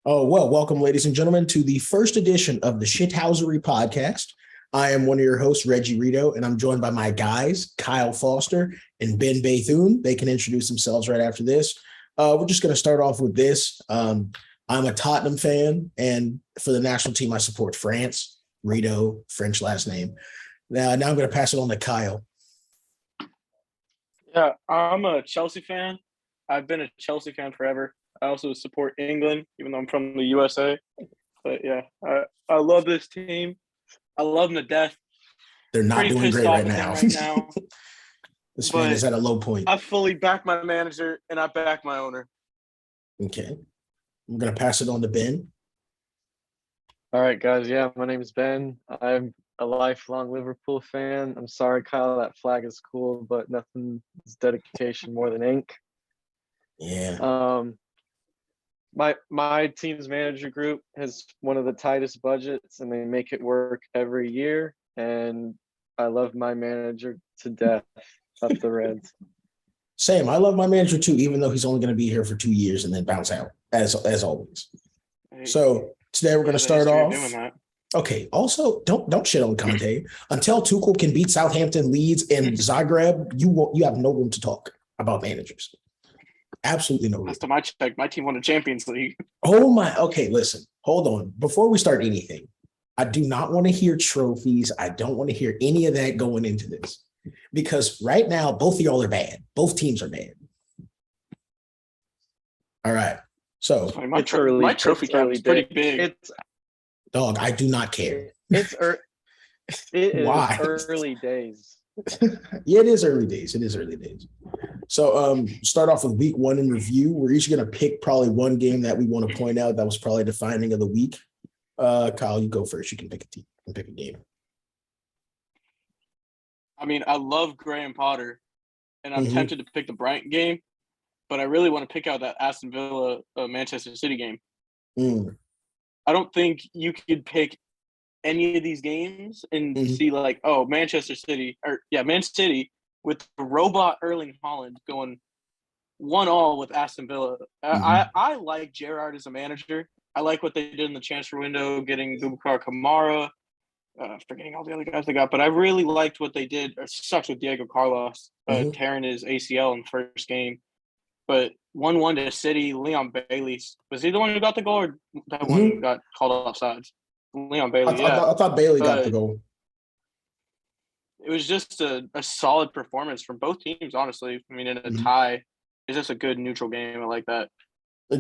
Oh, well, welcome, ladies and gentlemen, to the first edition of the Shithousery podcast. I am one of your hosts, Reggie Rito, and I'm joined by my guys, Kyle Foster and Ben Bethune. They can introduce themselves right after this. We're just going to start off with this. I'm a Tottenham fan, and for the national team, I support France. Rito, French last name. Now I'm going to pass it on to Kyle. Yeah, I'm a Chelsea fan. I've been a Chelsea fan forever. I also support England, even though I'm from the USA. But yeah, I love this team. I love them to death. They're not Pretty doing pissed great off right at them now. right now. This fan is But at a low point. I fully back my manager and I back my owner. Okay. I'm going to pass it on to Ben. All right, guys. Yeah, my name is Ben. I'm a lifelong Liverpool fan. I'm sorry, Kyle, that flag is cool, but nothing is dedication more than ink. Yeah. My team's manager group has one of the tightest budgets, and they make it work every year. And I love my manager to death. Up the Reds. Same. I love my manager too, even though he's only going to be here for 2 years and then bounce out, as always. So today we're going to start off. Okay. Also, don't shit on Conte. Until Tuchel can beat Southampton, Leeds, and Zagreb, you have no room to talk about managers. Absolutely no room. Last time I checked, my team won the Champions League. Oh my. Okay, listen. Hold on. Before we start anything, I do not want to hear trophies. I don't want to hear any of that going into this. Because right now, both of y'all are bad. Both teams are bad. All right. So my trophy cap is pretty big. Dog, I do not care. It is Why? early days. Yeah, it is early days. It is early days. So start off with week one in review. We're each going to pick probably one game that we want to point out that was probably defining of the week. Kyle, you go first. You can pick a team and pick a game. I mean, I love Graham Potter, and I'm tempted to pick the Brighton game, but I really want to pick out that Aston Villa Manchester City game. I don't think you could pick any of these games and see like, oh, Man City with the robot Erling Haaland going 1-1 with Aston Villa. I like Gerrard as a manager. I like what they did in the transfer window, getting Boubacar Kamara. Forgetting all the other guys they got, but I really liked what they did. It sucks with Diego Carlos tearing his ACL in the first game. But 1-1 to City, Leon Bailey. Was he the one who got the goal or that one got called offsides? Leon Bailey, I thought Bailey got the goal. It was just a solid performance from both teams, honestly. I mean, in a tie, it's just a good neutral game. I like that.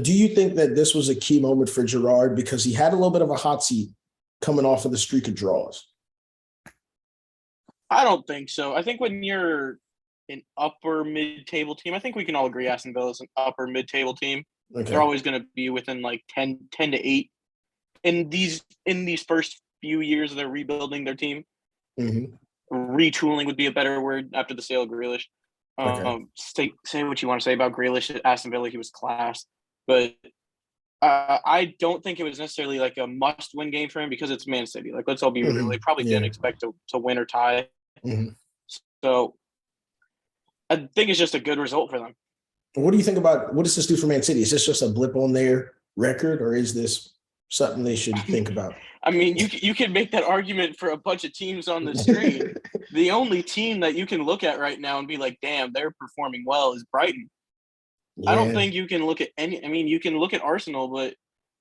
Do you think that this was a key moment for Gerrard because he had a little bit of a hot seat coming off of the streak of draws? I don't think so. I think when you're an upper mid-table team, I think we can all agree Aston Villa is an upper mid-table team. Okay. They're always going to be within like 10 to 8 in these first few years of their rebuilding their team. Retooling would be a better word after the sale of Grealish. Say what you want to say about Grealish at Aston Villa. He was class. But I don't think it was necessarily like a must-win game for him because it's Man City. Like, let's all be real. They probably didn't expect to win or tie. So I think it's just a good result for them. What do you think about what does this do for Man City? Is this just a blip on their record, or is this something they should think about? I mean, you can make that argument for a bunch of teams on the screen. The only team that you can look at right now and be like, damn, they're performing well is Brighton. Yeah. I don't think you can look at any – I mean, you can look at Arsenal, but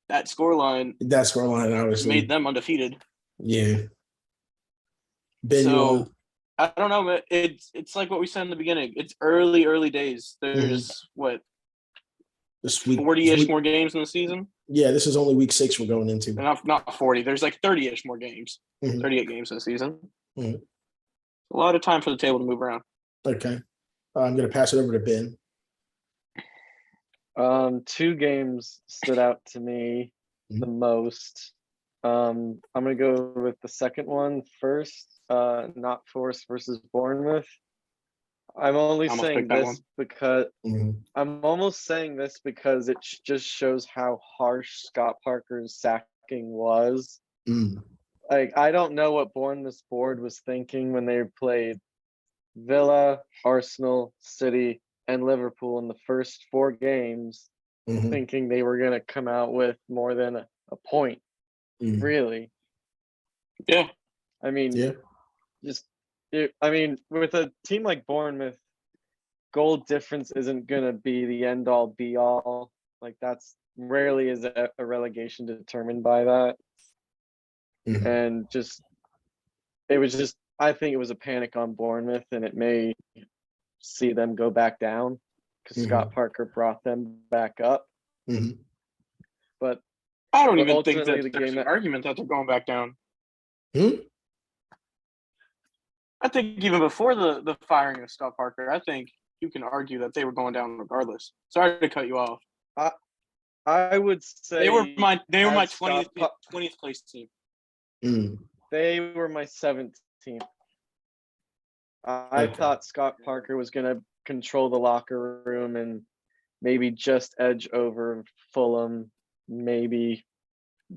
that scoreline obviously made them undefeated. Yeah. Ben, I don't know, but it's like what we said in the beginning. It's early days. There's what? This week, 40-ish more games in the season? Yeah, this is only week 6 we're going into. Not 40. There's like 30-ish more games. 38 games in the season. A lot of time for the table to move around. Okay. I'm going to pass it over to Ben. 2 games stood out to me the most. I'm going to go with the second one first. Not Forest versus Bournemouth. I'm only saying this because I'm almost saying this because it just shows how harsh Scott Parker's sacking was. Like, I don't know what Bournemouth's board was thinking when they played Villa, Arsenal, City, and Liverpool in the first 4 games, thinking they were going to come out with more than a point. Really. Yeah. I mean, with a team like Bournemouth, goal difference isn't going to be the end all be all. Like, that's rarely is a relegation determined by that. And I think it was a panic on Bournemouth, and it may see them go back down because Scott Parker brought them back up. But I don't even think that there's an argument that they're going back down. I think even before the firing of Scott Parker, I think you can argue that they were going down regardless. Sorry to cut you off. I would say they were my 20th place team. They were my 7th team. I thought Scott Parker was going to control the locker room and maybe just edge over Fulham, maybe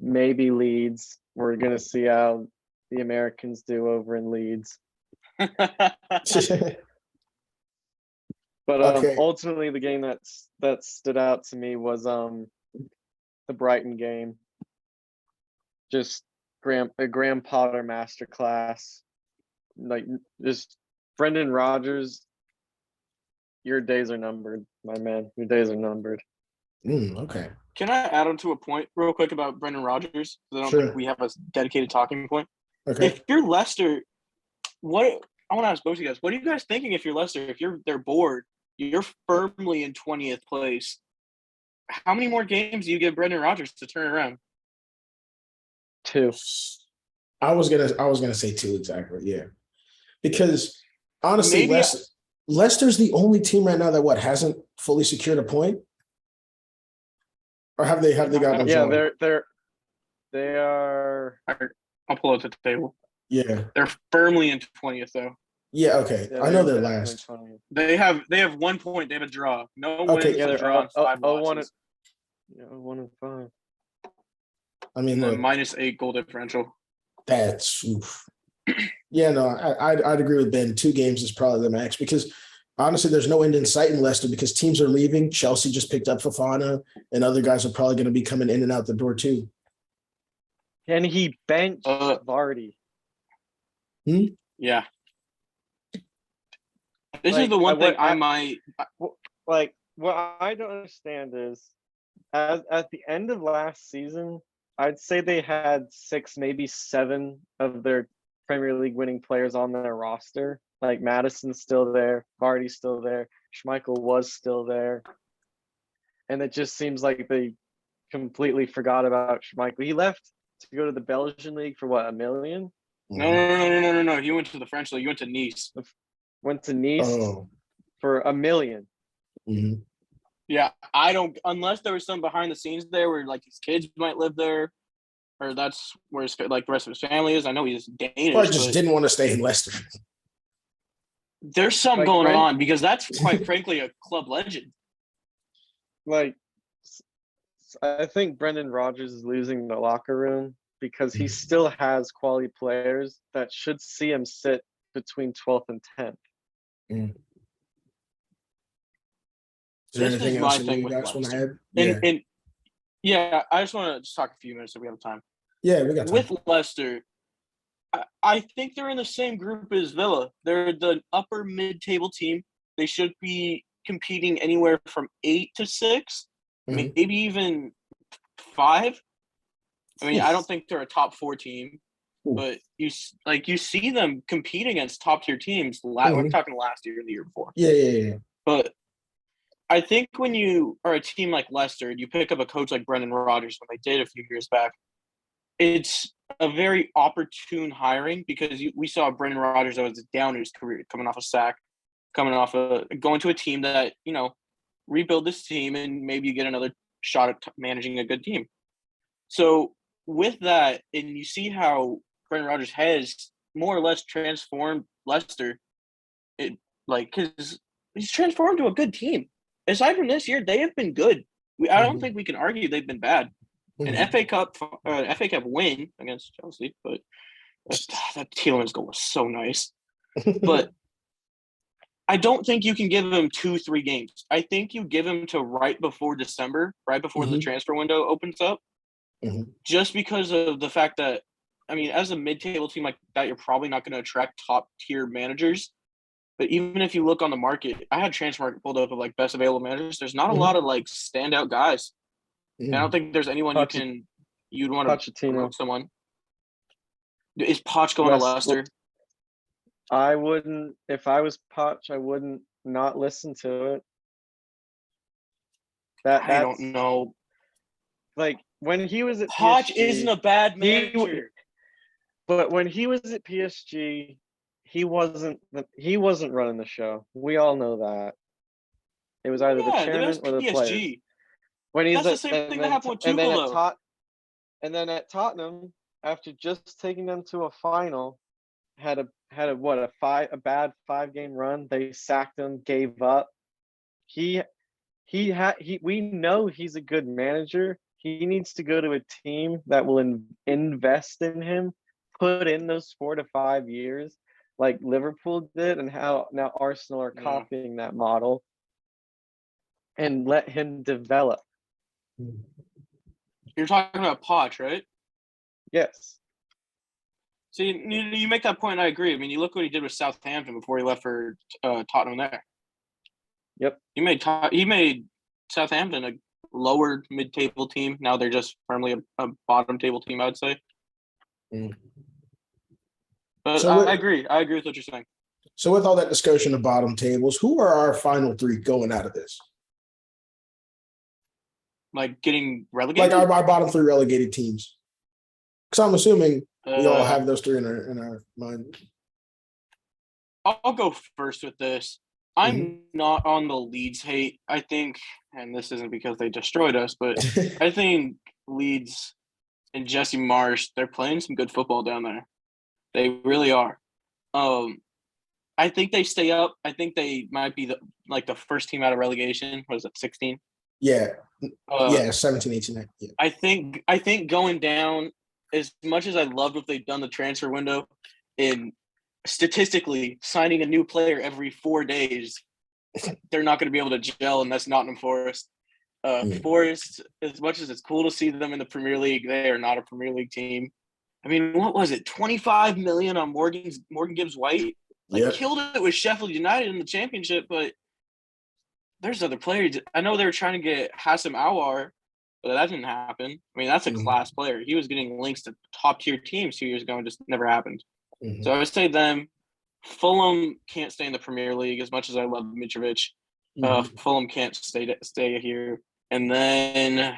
Leeds. We're going to see how the Americans do over in Leeds. But ultimately, the game that stood out to me was the Brighton game. Just a Graham Potter masterclass. Like, just Brendan Rodgers, your days are numbered, my man. Your days are numbered. Okay. Can I add on to a point real quick about Brendan Rodgers? I don't think we have a dedicated talking point. Okay. If you're Leicester, I want to ask both of you guys, what are you guys thinking if you're Leicester? If they're bored, you're firmly in 20th place. How many more games do you give Brendan Rodgers to turn around? 2. I was gonna say 2 exactly. Yeah, because honestly, Leicester's the only team right now that hasn't fully secured a point, or have they got? Yeah, they are. I'll pull out the table. Yeah, they're firmly in 20th though. Yeah, okay. Yeah, I know they're last. 20th. They have 1 point. They have a draw. No wins, a draw, and 5 losses. 1 and 5. I mean, look, -8 goal differential. That's yeah, no, I'd agree with Ben. 2 games is probably the max because honestly, there's no end in sight in Leicester because teams are leaving. Chelsea just picked up Fofana, and other guys are probably going to be coming in and out the door too. And he benched Vardy. Yeah. This is the one thing I might like. What I don't understand is, at the end of last season, I'd say they had 6, maybe 7 of their Premier League winning players on their roster. Like Maddison's still there, Vardy's still there, Schmeichel was still there, and it just seems like they completely forgot about Schmeichel. He left to go to the Belgian league for what, $1 million? No. He went to the French league. He went to Nice. Went to Nice for $1 million. Mm-hmm. Yeah, I don't. Unless there was some behind the scenes there where like his kids might live there, or that's where his, like the rest of his family is. I know he's Danish. Or just didn't want to stay in Leicester. There's something going on because that's quite frankly a club legend. Like, I think Brendan Rodgers is losing the locker room because he still has quality players that should see him sit between 12th and 10th. Mm. Is there anything else you guys want to add? Yeah, I just want to just talk a few minutes if we have time. Yeah, we got time. With Leicester, I think they're in the same group as Villa. They're the upper mid-table team. They should be competing anywhere from 8 to 6, maybe even 5. I mean, I don't think they're a top 4 team, but you see them compete against top-tier teams. We're talking last year and the year before. Yeah. But I think when you are a team like Leicester and you pick up a coach like Brendan Rodgers, when they did a few years back, it's a very opportune hiring because we saw Brendan Rodgers that was down in his career, coming off a sack, going to a team that, rebuild this team and maybe you get another shot at managing a good team. So with that, and you see how Brendan Rodgers has more or less transformed Leicester, because he's transformed to a good team. Aside from this year, they have been good. I don't think we can argue they've been bad. An FA Cup win against Chelsea, but that Tielemans goal was so nice. But I don't think you can give him 2-3 games. I think you give him to right before December, right before the transfer window opens up, just because of the fact that, I mean, as a mid-table team like that, you're probably not going to attract top-tier managers. But even if you look on the market, I had transfer market pulled up of like best available managers. There's not a lot of like standout guys. And I don't think there's anyone you'd want to promote someone. Is Poch going to Leicester? I wouldn't. If I was Poch, I wouldn't not listen to it. I don't know. Like when he was at Poch PSG, isn't a bad manager. But when he was at PSG, he wasn't running the show. We all know that. It was either the chairman or the players. When he's That's the same thing that happened with Tuchel, though. And then at Tottenham, after just taking them to a final, had a bad 5-game run. They sacked him, gave up. We know he's a good manager. He needs to go to a team that will invest in him, put in those 4 to 5 years, like Liverpool did, and how now Arsenal are copying that model, and let him develop. You're talking about Poch, right? Yes. See, you make that point, and I agree. I mean, you look what he did with Southampton before he left for Tottenham there. Yep. He made Southampton a lower mid-table team. Now they're just firmly a bottom-table team, I would say. But so I agree. I agree with what you're saying. So with all that discussion of bottom tables, who are our final 3 going out of this? Like getting relegated? Like our bottom 3 relegated teams. Because I'm assuming we all have those 3 in our mind. I'll go first with this. I'm not on the Leeds hate. I think, and this isn't because they destroyed us, but I think Leeds and Jesse Marsch, they're playing some good football down there. They really are. I think they stay up. I think they might be the first team out of relegation. Was it 16? Yeah. 17, 18. Yeah. I think going down, as much as I loved what they've done the transfer window, in statistically signing a new player every 4 days, they're not going to be able to gel, and that's Nottingham Forest. Forest, as much as it's cool to see them in the Premier League, they are not a Premier League team. I mean, what was it? 25 million on Morgan Gibbs White. Killed it with Sheffield United in the championship, but there's other players. I know they were trying to get Hassam Aouar, but that didn't happen. I mean, that's a class player. He was getting links to top-tier teams 2 years ago and just never happened. So I would say them. Fulham can't stay in the Premier League as much as I love Mitrovic. Fulham can't stay here. And then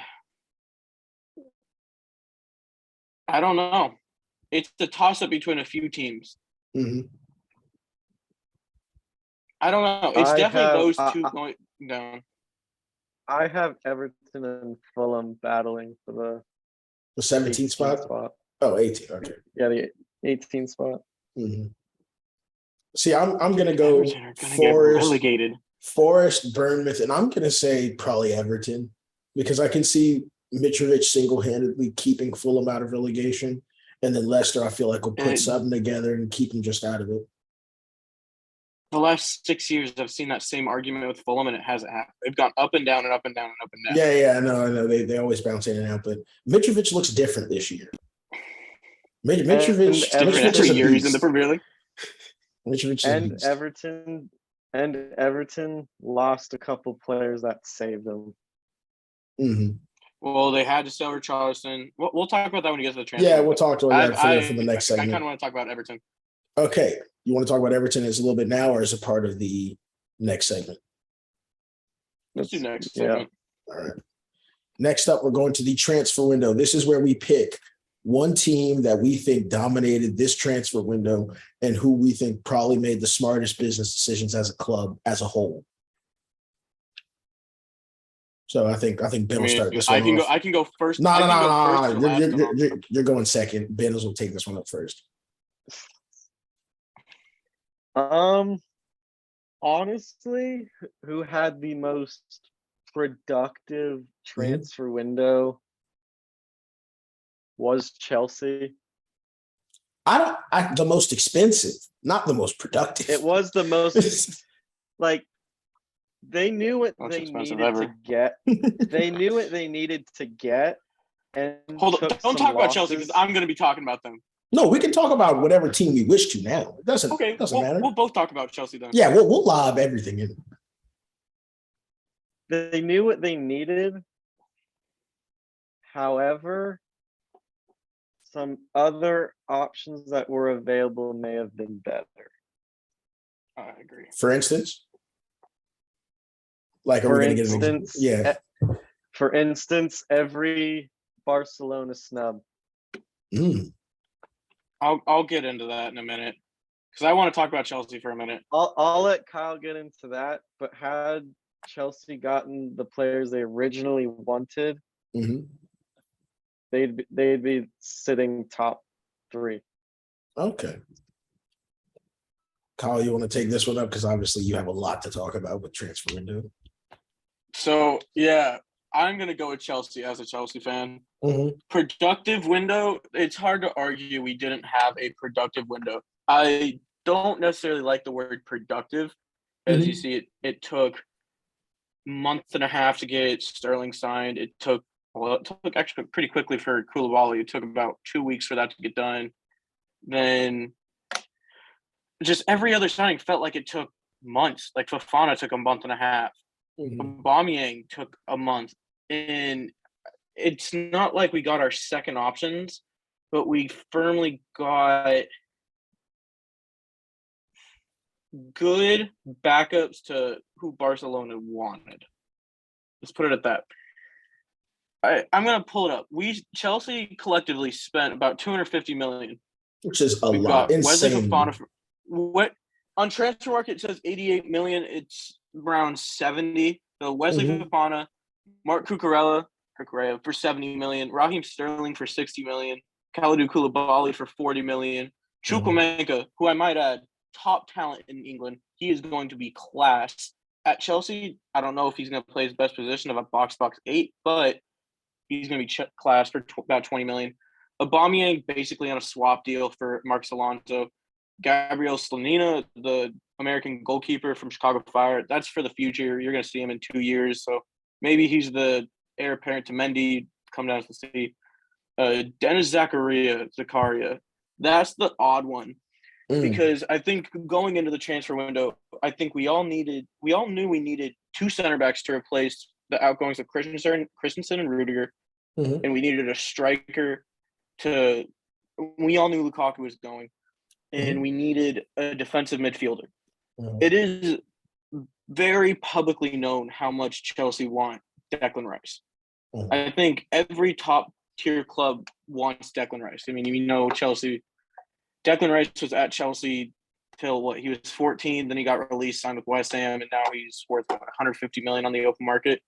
I don't know. It's a toss-up between a few teams. I don't know. It's definitely those 2 going down. I have Everton and Fulham battling for the 17th spot? Oh, 18. Okay. Yeah, the 18th spot. See, I'm going to go Forest, Bournemouth, and I'm going to say probably Everton, because I can see Mitrovic single-handedly keeping Fulham out of relegation, and then Leicester, I feel like, will put something together and keep them just out of it. The last 6 years, I've seen that same argument with Fulham, and it hasn't happened. They've gone up and down and up and down and up and down. Yeah, I know. They always bounce in and out, but Mitrovic looks different this year. Mitrovic is a beast. In the Premier League. Everton lost a couple players that saved them. Well, they had to sell Richarlison. We'll talk about that when we get to the transfer. Yeah, we'll talk about that for the next segment. I kind of want to talk about Everton. Okay. You want to talk about Everton as a little bit now, or as a part of the next segment? Let's do next segment. All right. Next up, we're going to the transfer window. This is where we pick one team that we think dominated this transfer window and who we think probably made the smartest business decisions as a club as a whole. So I think Ben will start this one off. I can go first. No. You're going second. Ben will take this one up first. Honestly, who had the most productive transfer window was Chelsea. The most expensive, not the most productive. It was the most like they knew what Most they expensive needed ever. to get. They knew what they needed to get, and Hold on, took don't some talk about Chelsea because losses. I'm going to be talking about them. No, we can talk about whatever team we wish to now. It doesn't matter. We'll both talk about Chelsea then. Yeah, we'll lob everything in. They knew what they needed. However, some other options that were available may have been better. I agree. For instance, like, are For we going to get an instance, Yeah. For instance, every Barcelona snub. I'll get into that in a minute because I want to talk about Chelsea for a minute. I'll let Kyle get into that. But had Chelsea gotten the players they originally wanted, they'd be sitting top 3. Okay. Kyle, you want to take this one up? Because obviously you have a lot to talk about with transfer window. So, yeah, I'm going to go with Chelsea as a Chelsea fan. Productive window, it's hard to argue we didn't have a productive window. I don't necessarily like the word productive. As you see, it took a month and a half to get Sterling signed. It took actually pretty quickly for Koulibaly. It took about 2 weeks for that to get done. Then just every other signing felt like it took months. Like Fofana took a month and a half. Aubameyang took a month. And it's not like we got our second options, but we firmly got good backups to who Barcelona wanted. Let's put it at that. I'm going to pull it up. Chelsea collectively spent about $250 million. Which is a lot. Insane. What on transfer market it says $88 million. It's around 70. So Wesley Fofana, Marc Cucurella for $70 million, Raheem Sterling for $60 million, Kalidou Koulibaly for $40 million, Chukwuemeka, who I might add, top talent in England. He is going to be class at Chelsea. I don't know if he's going to play his best position of a box 8, but he's going to be class for about $20 million. Aubameyang basically on a swap deal for Marcos Alonso. Gabriel Slonina, the American goalkeeper from Chicago Fire, that's for the future. You're going to see him in 2 years. So maybe he's the heir apparent to Mendy, come down to see. Dennis Zakaria, that's the odd one. Because I think going into the transfer window, I think we all knew we needed 2 center backs to replace the outgoings of Christensen and Rudiger. And we needed a striker we all knew Lukaku was going. And we needed a defensive midfielder. It is very publicly known how much Chelsea want Declan Rice. I think every top-tier club wants Declan Rice. I mean, Chelsea. Declan Rice was at Chelsea till he was 14. Then he got released, signed with West Ham, and now he's worth $150 million on the open market.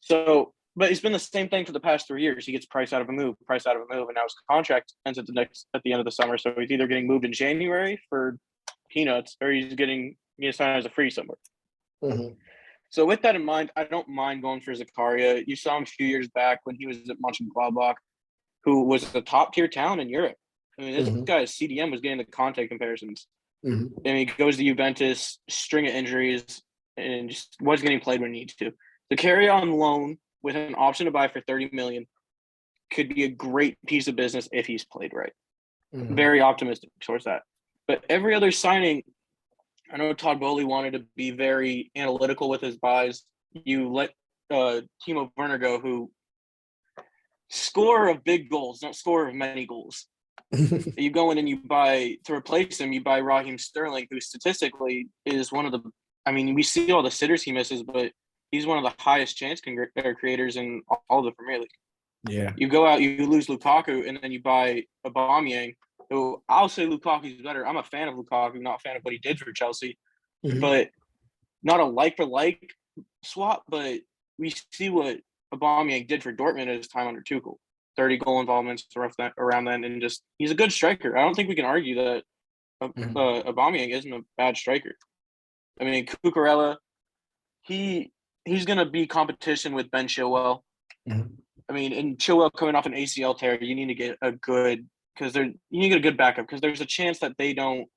So, but it's been the same thing for the past 3 years. He gets price out of a move, and now his contract ends at the end of the summer. So he's either getting moved in January for peanuts, or he's getting signed as a free somewhere. So with that in mind, I don't mind going for Zakaria. You saw him a few years back when he was at Mönchengladbach, who was a top-tier talent in Europe. I mean, this guy's CDM was getting the Conte comparisons. And he goes to Juventus, string of injuries, and just wasn't getting played when he needs to. Zakaria on loan with an option to buy for $30 million could be a great piece of business if he's played right. Very optimistic towards that. But every other signing, I know Todd Bowley wanted to be very analytical with his buys. You let Timo Werner go, who scorer of big goals, not scorer of many goals. You go in and you buy, to replace him, you buy Raheem Sterling, who statistically is one of the, we see all the sitters he misses, but he's one of the highest chance creators in all of the Premier League. Yeah. You go out, you lose Lukaku, and then you buy Aubameyang, who I'll say Lukaku's better. I'm a fan of Lukaku, not a fan of what he did for Chelsea, but not a like-for-like swap, but we see what Aubameyang did for Dortmund at his time under Tuchel. 30 goal involvements around then, and just he's a good striker. I don't think we can argue that Aubameyang isn't a bad striker. I mean, Cucurella, he's going to be competition with Ben Chilwell. I mean, and Chilwell coming off an ACL tear, you need to get a good backup because there's a chance that they don't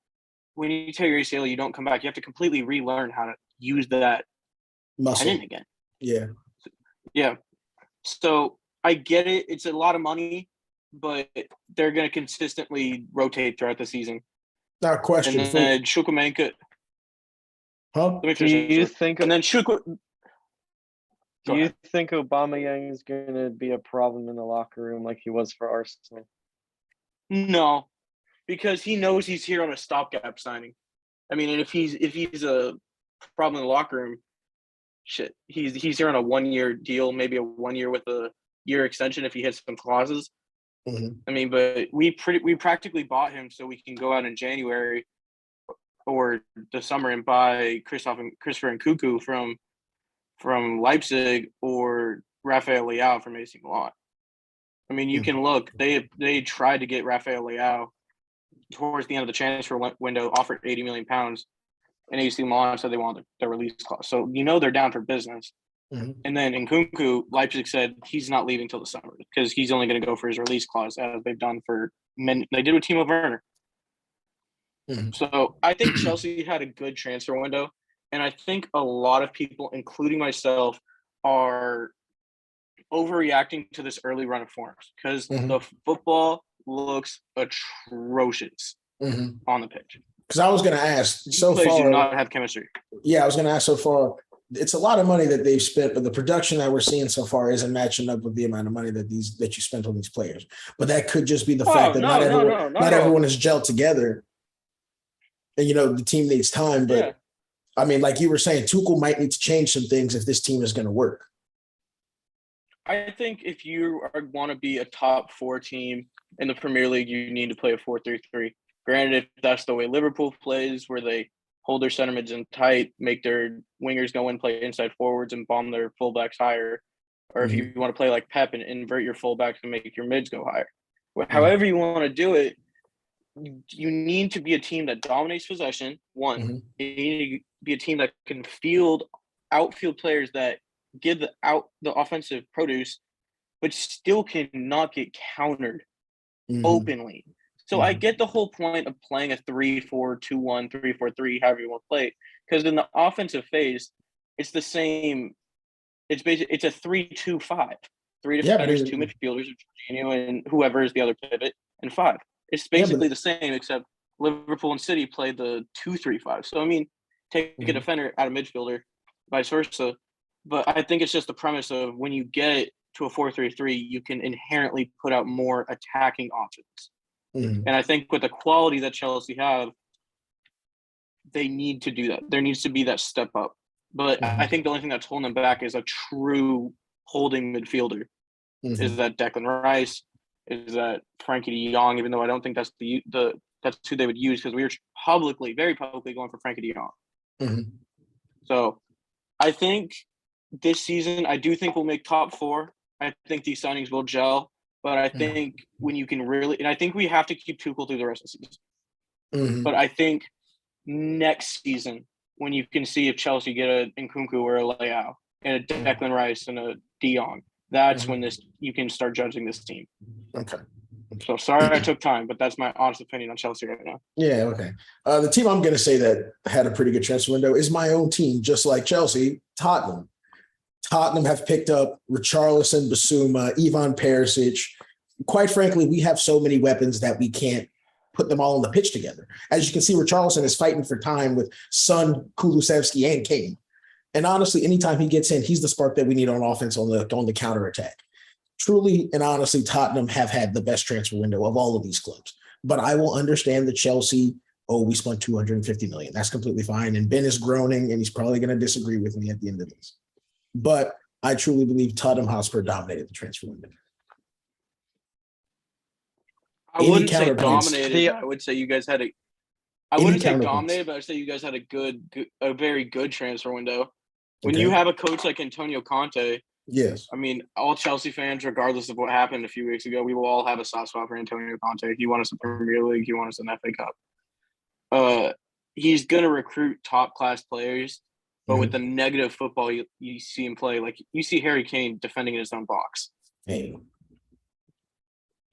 when you tear your ACL, you don't come back. You have to completely relearn how to use that muscle tendon again. Yeah. Yeah. So I get it. It's a lot of money, but they're going to consistently rotate throughout the season. Now, question. And then Chukwuemeka. Huh? Do you think? And then Do you think Aubameyang is going to be a problem in the locker room like he was for Arsenal? No, because he knows he's here on a stopgap signing. I mean, and if he's a problem in the locker room, shit, he's here on a 1-year deal, maybe a 1 year with a year extension if he hits some clauses. Mm-hmm. I mean, but we practically bought him so we can go out in January or the summer and buy Christopher Nkunku from Leipzig or Rafael Leao from AC Milan. I mean, you can look. They tried to get Rafael Leao towards the end of the transfer window, offered £80 million, and AC Milan said they wanted the release clause. So they're down for business. Mm-hmm. And then Nkunku, Leipzig said he's not leaving till the summer because he's only going to go for his release clause, as they've done for men. They did with Timo Werner. Mm-hmm. So I think Chelsea had a good transfer window, and I think a lot of people, including myself, are overreacting to this early run of forms because the football looks atrocious on the pitch. Because I was going to ask, so players far, do not have chemistry. Yeah, I was going to ask so far. It's a lot of money that they've spent, but the production that we're seeing so far isn't matching up with the amount of money that you spent on these players. But that could just be the fact that not everyone is gelled together. And the team needs time. But yeah. I mean, like you were saying, Tuchel might need to change some things if this team is going to work. I think if you want to be a top 4 team in the Premier League, you need to play a 4-3-3. Granted, if that's the way Liverpool plays, where they hold their center mids in tight, make their wingers go in, play inside forwards, and bomb their fullbacks higher. Or if you want to play like Pep and invert your fullbacks and make your mids go higher. However you want to do it, you need to be a team that dominates possession, one. You need to be a team that can outfield players that give the offensive produce, but still cannot get countered openly. So I get the whole point of playing a 3-4-2-1, 3-4-3, however you want to play it, because in the offensive phase, it's the same. It's basically it's a 3-2-5. 3 defenders, 2 midfielders, Jorginho and whoever is the other pivot, and 5. It's basically the same, except Liverpool and City played the 2-3-5. So I mean, take a defender out of midfielder, vice versa. But I think it's just the premise of when you get to a 4-3-3, you can inherently put out more attacking options. And I think with the quality that Chelsea have, they need to do that. There needs to be that step up. But I think the only thing that's holding them back is a true holding midfielder. Is that Declan Rice? Is that Frankie de Jong? Even though I don't think that's that's who they would use, because we were very publicly going for Frankie de Jong. So I think this season, I do think we'll make top 4. I think these signings will gel. But I think when you can really – and I think we have to keep Tuchel through the rest of the season. But I think next season, when you can see if Chelsea get a Nkunku or a Leao and a Declan Rice and a De Jong, that's when you can start judging this team. Okay. So sorry I took time, but that's my honest opinion on Chelsea right now. Yeah, okay. The team I'm going to say that had a pretty good transfer window is my own team, just like Chelsea, Tottenham. Tottenham have picked up Richarlison, Basuma, Ivan Perisic. Quite frankly, we have so many weapons that we can't put them all on the pitch together. As you can see, Richarlison is fighting for time with Son, Kulusevski, and Kane. And honestly, anytime he gets in, he's the spark that we need on offense on the counterattack. Truly and honestly, Tottenham have had the best transfer window of all of these clubs. But I will understand that Chelsea, we spent $250 million. That's completely fine. And Ben is groaning, and he's probably going to disagree with me at the end of this. But I truly believe Tottenham Hotspur dominated the transfer window. I wouldn't say dominated. I would say you guys had a. I wouldn't say dominated, but I'd say you guys had a very good transfer window. When you have a coach like Antonio Conte, yes. I mean, all Chelsea fans, regardless of what happened a few weeks ago, we will all have a soft spot for Antonio Conte. He won us the Premier League. He won us an FA Cup. He's going to recruit top-class players, but with the negative football you see him play, like you see Harry Kane defending in his own box. Hey.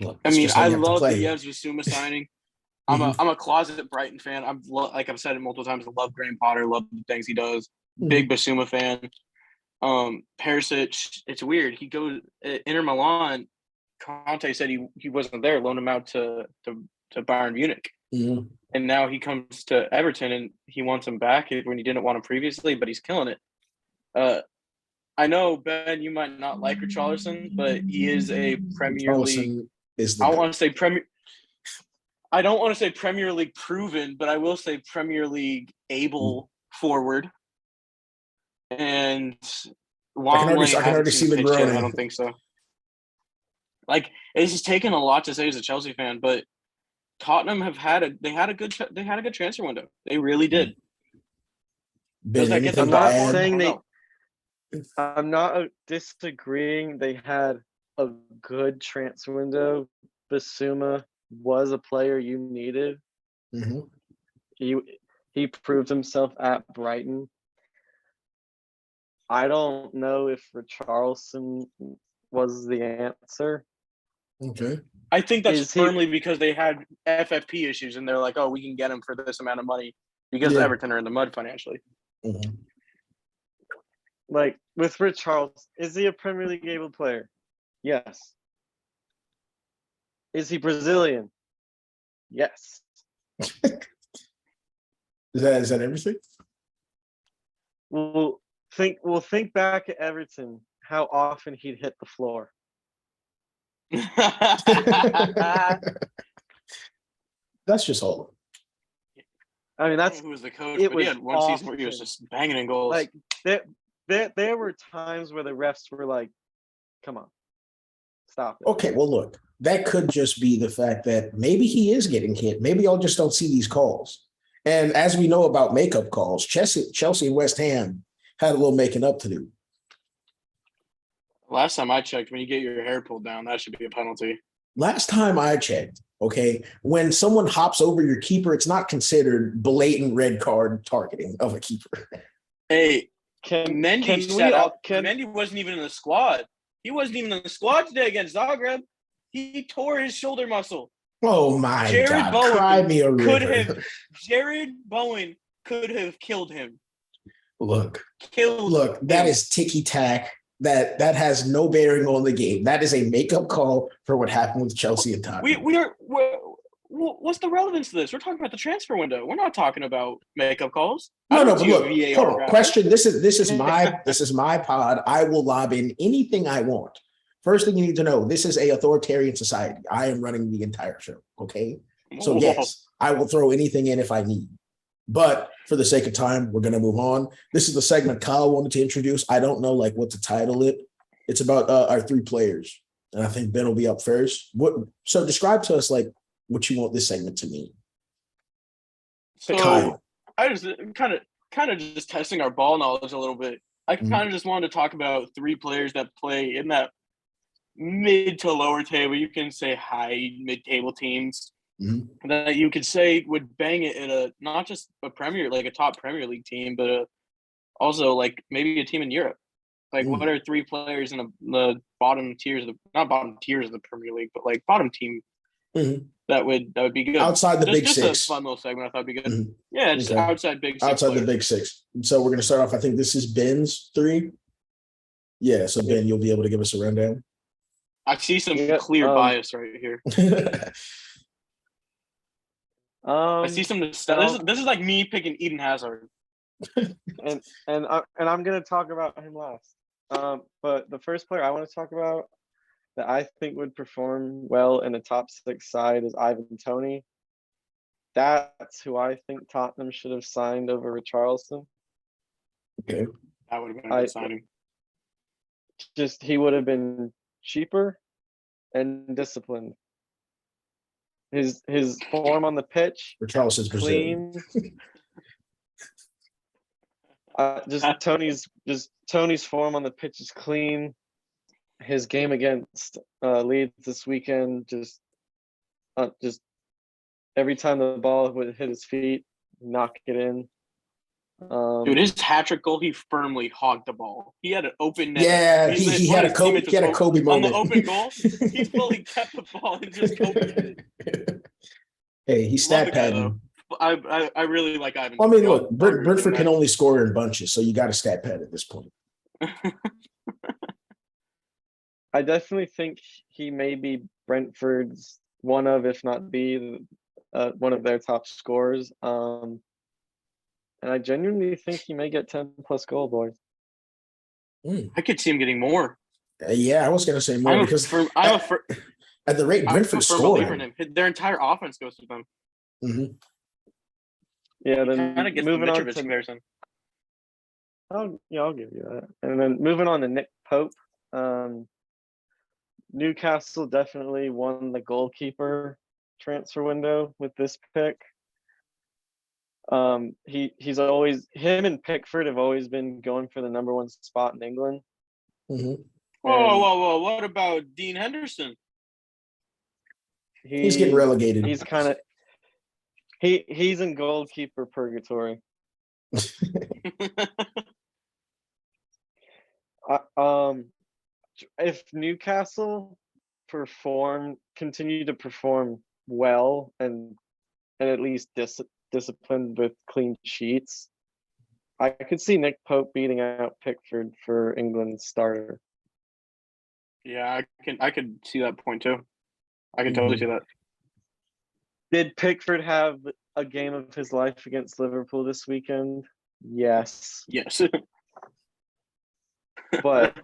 Look, I mean, I love the Yves Bissouma signing. I'm a closet Brighton fan. Like I've said it multiple times. I love Graham Potter. Love the things he does. Big Basuma fan. Perisic. It's weird. He goes Inter Milan. Conte said he wasn't there. Loaned him out to Bayern Munich. And now he comes to Everton and he wants him back when he didn't want him previously, but he's killing it. I know, Ben, you might not like Richarlison, but he is a Premier League. I want to say Premier. I don't want to say Premier League proven, but I will say Premier League able forward. And I can already see the groaning. I don't think so. Like, it's just taken a lot to say as a Chelsea fan, but Tottenham had a good transfer window. They really did. I'm not disagreeing. They had a good transfer window. Basuma was a player you needed. He proved himself at Brighton. I don't know if Richarlison was the answer. Okay. I think that's firmly because they had FFP issues and they're like, oh, we can get him for this amount of money because Everton are in the mud financially. Like with Richarlison, is he a Premier League able player? Yes. Is he Brazilian? Yes. Is that everything? We'll think back at Everton, how often he'd hit the floor. That's just all. I mean, that's who was the coach, but he had one season where he was just banging in goals. Like there were times where the refs were like, "Come on, stop it." Okay, well, look, that could just be the fact that maybe he is getting hit. Maybe y'all just don't see these calls. And as we know about makeup calls, Chelsea and West Ham had a little making up to do. Last time I checked, when you get your hair pulled down, that should be a penalty. Last time I checked, okay, when someone hops over your keeper, it's not considered blatant red card targeting of a keeper. Hey, Mendy wasn't even in the squad. He wasn't even in the squad today against Zagreb. He tore his shoulder muscle. Oh, my God. Cry me a river. Jared Bowen could have killed him. Look, that is ticky-tack. That has no bearing on the game. That is a makeup call for what happened with Chelsea and Tottenham. What's the relevance to this? We're talking about the transfer window. We're not talking about makeup calls. No, but look, hold on. Question. This is my pod. I will lob in anything I want. First thing you need to know, this is an authoritarian society. I am running the entire show. Okay. So yes, I will throw anything in if I need. But for the sake of time, we're going to move on. This is the segment Kyle wanted to introduce. I don't know what to title it. It's about our three players. And I think Ben will be up first. So describe to us what you want this segment to mean. So Kyle. I just kind of just testing our ball knowledge a little bit. I kind of just wanted to talk about three players that play in that mid to lower table. You can say high mid-table teams. That you could say would bang it in a not just a top Premier League team, but also maybe a team in Europe. What are three players in the bottom tiers of not bottom tiers of the Premier League, but bottom team that would be good outside the big just six. A fun little segment. I thought would be good. Yeah, just outside big six. Outside the big six. So we're gonna start off. I think this is Ben's three. Yeah. So Ben, you'll be able to give us a rundown. I see some clear bias right here. I see some. This is like me picking Eden Hazard. and I'm gonna talk about him last. But the first player I want to talk about that I think would perform well in a top six side is Ivan Toney. That's who I think Tottenham should have signed over Richarlison. Okay, that would have been a good signing. Just he would have been cheaper and disciplined. His form on the pitch, Richarlison's clean. Tony's form on the pitch is clean. His game against Leeds this weekend, just every time the ball would hit his feet, knock it in. Dude, his hat-trick goal, he firmly hogged the ball. He had an open net. Yeah, he had a Kobe moment. On the open goal, he fully kept the ball and just Kobe it. Hey, he's Love stat the guy though. padding. I really like Ivan. I mean, look, Brentford can only score in bunches, so you got to stat pad at this point. I definitely think he may be Brentford's one of, if not the one of their top scorers. And I genuinely think he may get 10 plus goal boys. I could see him getting more. Yeah, I was going to say more because at the rate Brentford's scoring, their entire offense goes to them. Mm-hmm. Yeah, then kind of gets moving the on to comparison. I'll give you that. And then moving on to Nick Pope. Newcastle definitely won the goalkeeper transfer window with this pick. He's always, him and Pickford have always been going for the number one spot in England. Mm-hmm. Whoa! What about Dean Henderson? He's getting relegated. He's kind of he's in goalkeeper purgatory. If Newcastle continue to perform well and at least disciplined with clean sheets, I could see Nick Pope beating out Pickford for England's starter. Yeah, I could see that point too. I can totally see that. Did Pickford have a game of his life against Liverpool this weekend? Yes. Yes. But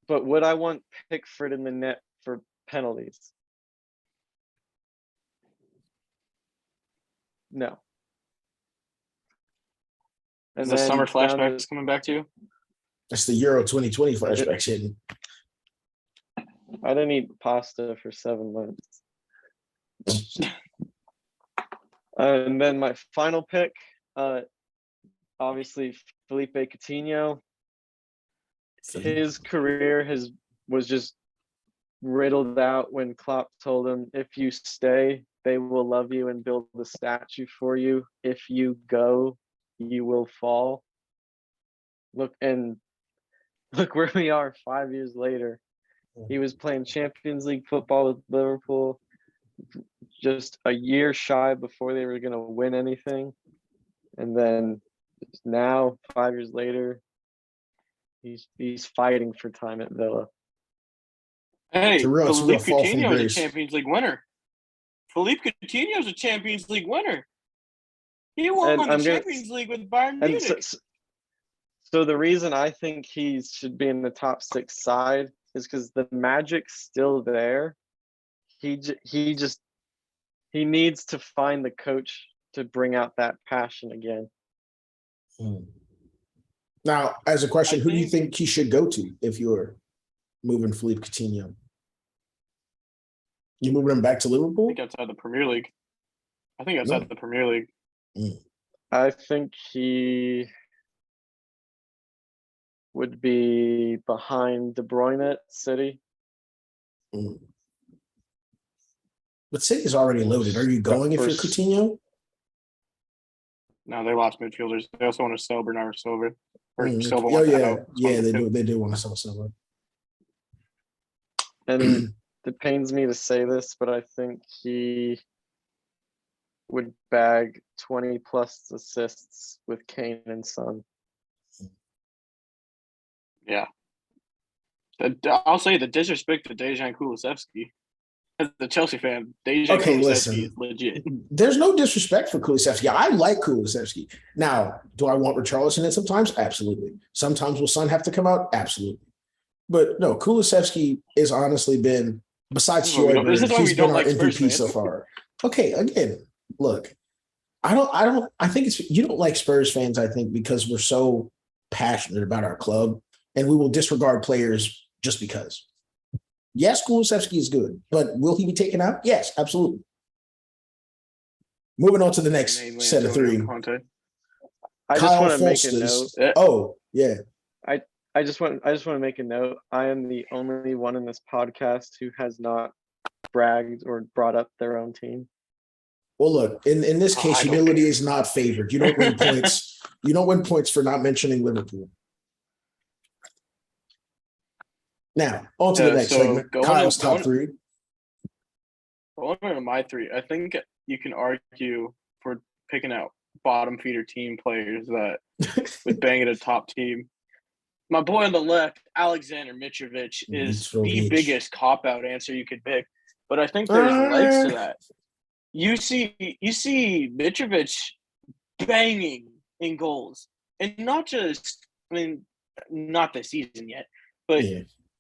would I want Pickford in the net for penalties? No. And the summer flashbacks coming back to you? That's the Euro 2020 flashbacks hitting. I didn't eat pasta for 7 months. And then my final pick, obviously Felipe Coutinho. His career was just riddled out when Klopp told him, if you stay, they will love you and build a statue for you. If you go, you will fall. Look where we are 5 years later. He was playing Champions League football with Liverpool just a year shy before they were going to win anything. And then now, 5 years later, he's fighting for time at Villa. Hey, Philippe Coutinho is a Champions League winner. Philippe Coutinho is a Champions League winner. He won the Champions League with Bayern Munich. So the reason I think he should be in the top 6 side is because the magic's still there. He needs to find the coach to bring out that passion again. Now, as a question, who do you think he should go to if you're moving Philippe Coutinho? You moving him back to Liverpool? I think outside the Premier League. The Premier League. I think he would be behind De Bruyne at City. But City's already loaded. Are you going if you're Coutinho? No, they lost midfielders. They also want to sell Bernardo Silva. They do want to sell Silva. And it pains me to say this, but I think he would bag 20 plus assists with Kane and Son. Yeah. I'll say the disrespect to Dejan Kulusevski. As a Chelsea fan, Dejan Kulusevski is legit. There's no disrespect for Kulusevski. I like Kulusevski. Now, do I want Richarlison in sometimes? Absolutely. Sometimes will Son have to come out? Absolutely. But no, Kulusevski has honestly been, besides Schwarber, he's been our MVP so far. Okay, again, look, I think you don't like Spurs fans, I think, because we're so passionate about our club and we will disregard players just because. Yes, Kulusevski is good, but will he be taken out? Yes, absolutely. Moving on to the next set of 3. I just want to make a note. Oh, yeah. I just want to make a note. I am the only one in this podcast who has not bragged or brought up their own team. Well, look, in this case, humility is not favored. You don't win points. You don't win points for not mentioning Liverpool. Now, on to the next segment. Kyle's top 3. One of my three, I think you can argue for picking out bottom feeder team players that would bang at a top team. My boy on the left, Alexander Mitrovic, is the biggest cop-out answer you could pick. But I think there's legs to that. You see Mitrovic banging in goals. And not just, not this season yet, but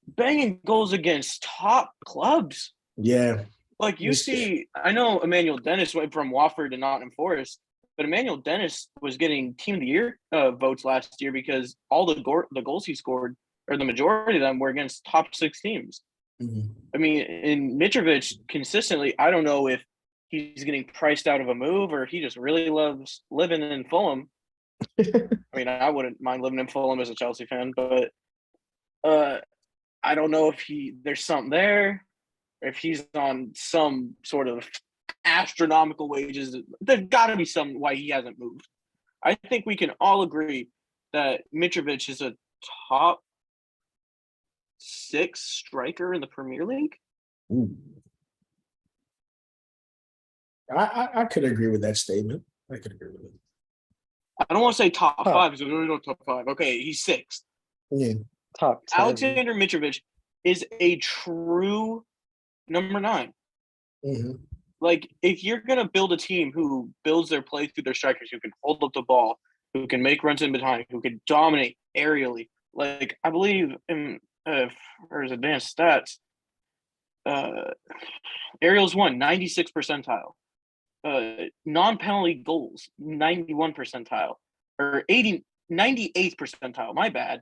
banging goals against top clubs. Yeah. Like you see, I know Emmanuel Dennis went from Watford to Nottingham Forest, but Emmanuel Dennis was getting Team of the Year votes last year because all the goals he scored, or the majority of them, were against top 6 teams. Mm-hmm. I mean, in Mitrovic, consistently, I don't know if he's getting priced out of a move or he just really loves living in Fulham. I wouldn't mind living in Fulham as a Chelsea fan, but I don't know if there's something there, or if he's on some sort of astronomical wages. There's got to be some why he hasn't moved. I think we can all agree that Mitrovic is a top 6 striker in the Premier League. Ooh. I could agree with that statement. I could agree with it. I don't want to say top 5 because we don't top 5. Okay, he's 6th. Yeah. Top 10. Alexander Mitrovic is a true number 9. Mm-hmm. Like, if you're going to build a team who builds their play through their strikers, who can hold up the ball, who can make runs in behind, who can dominate aerially, like, I believe in for his advanced stats, aerials 96th percentile. Non-penalty goals, 91 percentile. Or 98th percentile, my bad.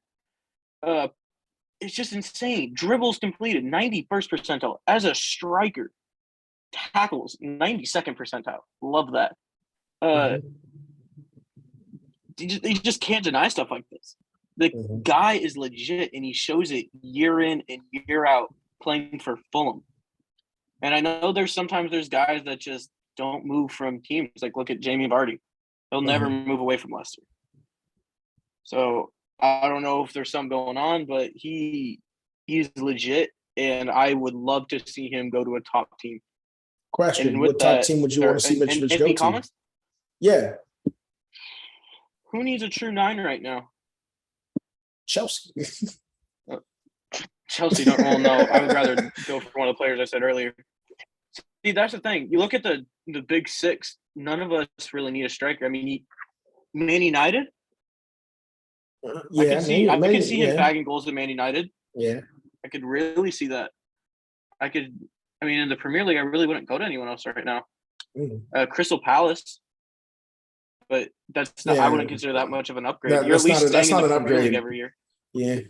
It's just insane. Dribbles completed, 91st percentile as a striker. Tackles, 92nd percentile. Love that. You just can't deny stuff like this. The guy is legit, and he shows it year in and year out playing for Fulham. And I know there's guys that just don't move from teams. Like, look at Jamie Vardy. He'll never move away from Leicester. So I don't know if there's something going on, but he's legit, and I would love to see him go to a top team. Question: What top team would you want to see Mitrovic go to? Comments? Yeah. Who needs a true 9 right now? Chelsea. Chelsea don't well, no. I would rather go for one of the players I said earlier. See, that's the thing. You look at the big 6. None of us really need a striker. I mean, Man United. I could see him bagging goals at Man United. Yeah, I could really see that. In the Premier League, I really wouldn't go to anyone else right now. Crystal Palace, but that's not. I wouldn't consider that much of an upgrade. You're at least staying in the Premier League every year. Yeah,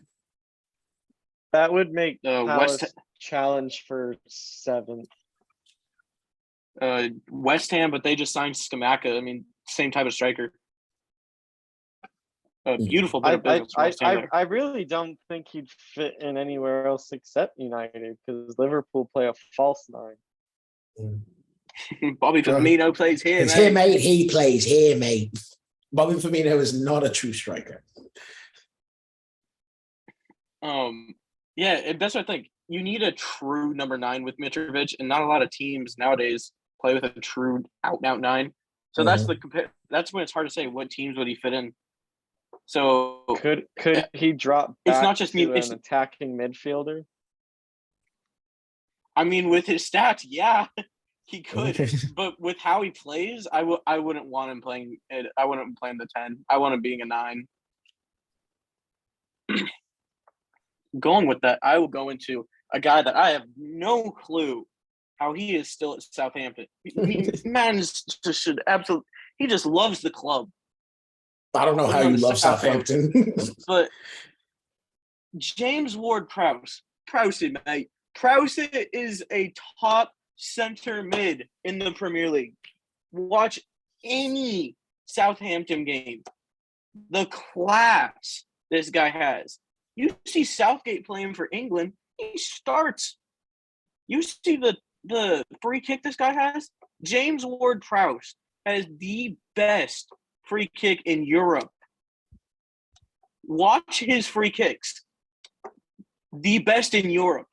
that would make Palace challenge for 7th. West Ham, but they just signed Scamacca. I mean, same type of striker. A beautiful bit of business. I really don't think he'd fit in anywhere else except United, because Liverpool play a false 9. Bobby Firmino plays here. It's here, mate. He plays here, mate. Bobby Firmino is not a true striker. Yeah, that's what I think. You need a true number 9 with Mitrovic, and not a lot of teams nowadays play with a true out-and-out 9. So that's when it's hard to say what teams would he fit in. So could he drop back it's not just to an attacking midfielder? I mean, with his stats, yeah, he could. But with how he plays, I wouldn't want him playing it. I wouldn't play him the 10. I want him being a 9. Going with that, I will go into a guy that I have no clue how he is still at Southampton. Man should absolutely. He just loves the club. I don't know how you love Southampton. But James Ward-Prowse, mate. Prowse is a top center mid in the Premier League. Watch any Southampton game. The class this guy has. You see Southgate playing for England, he starts. You see the free kick this guy has? James Ward-Prowse has the best free kick in Europe. Watch his free kicks. The best in Europe.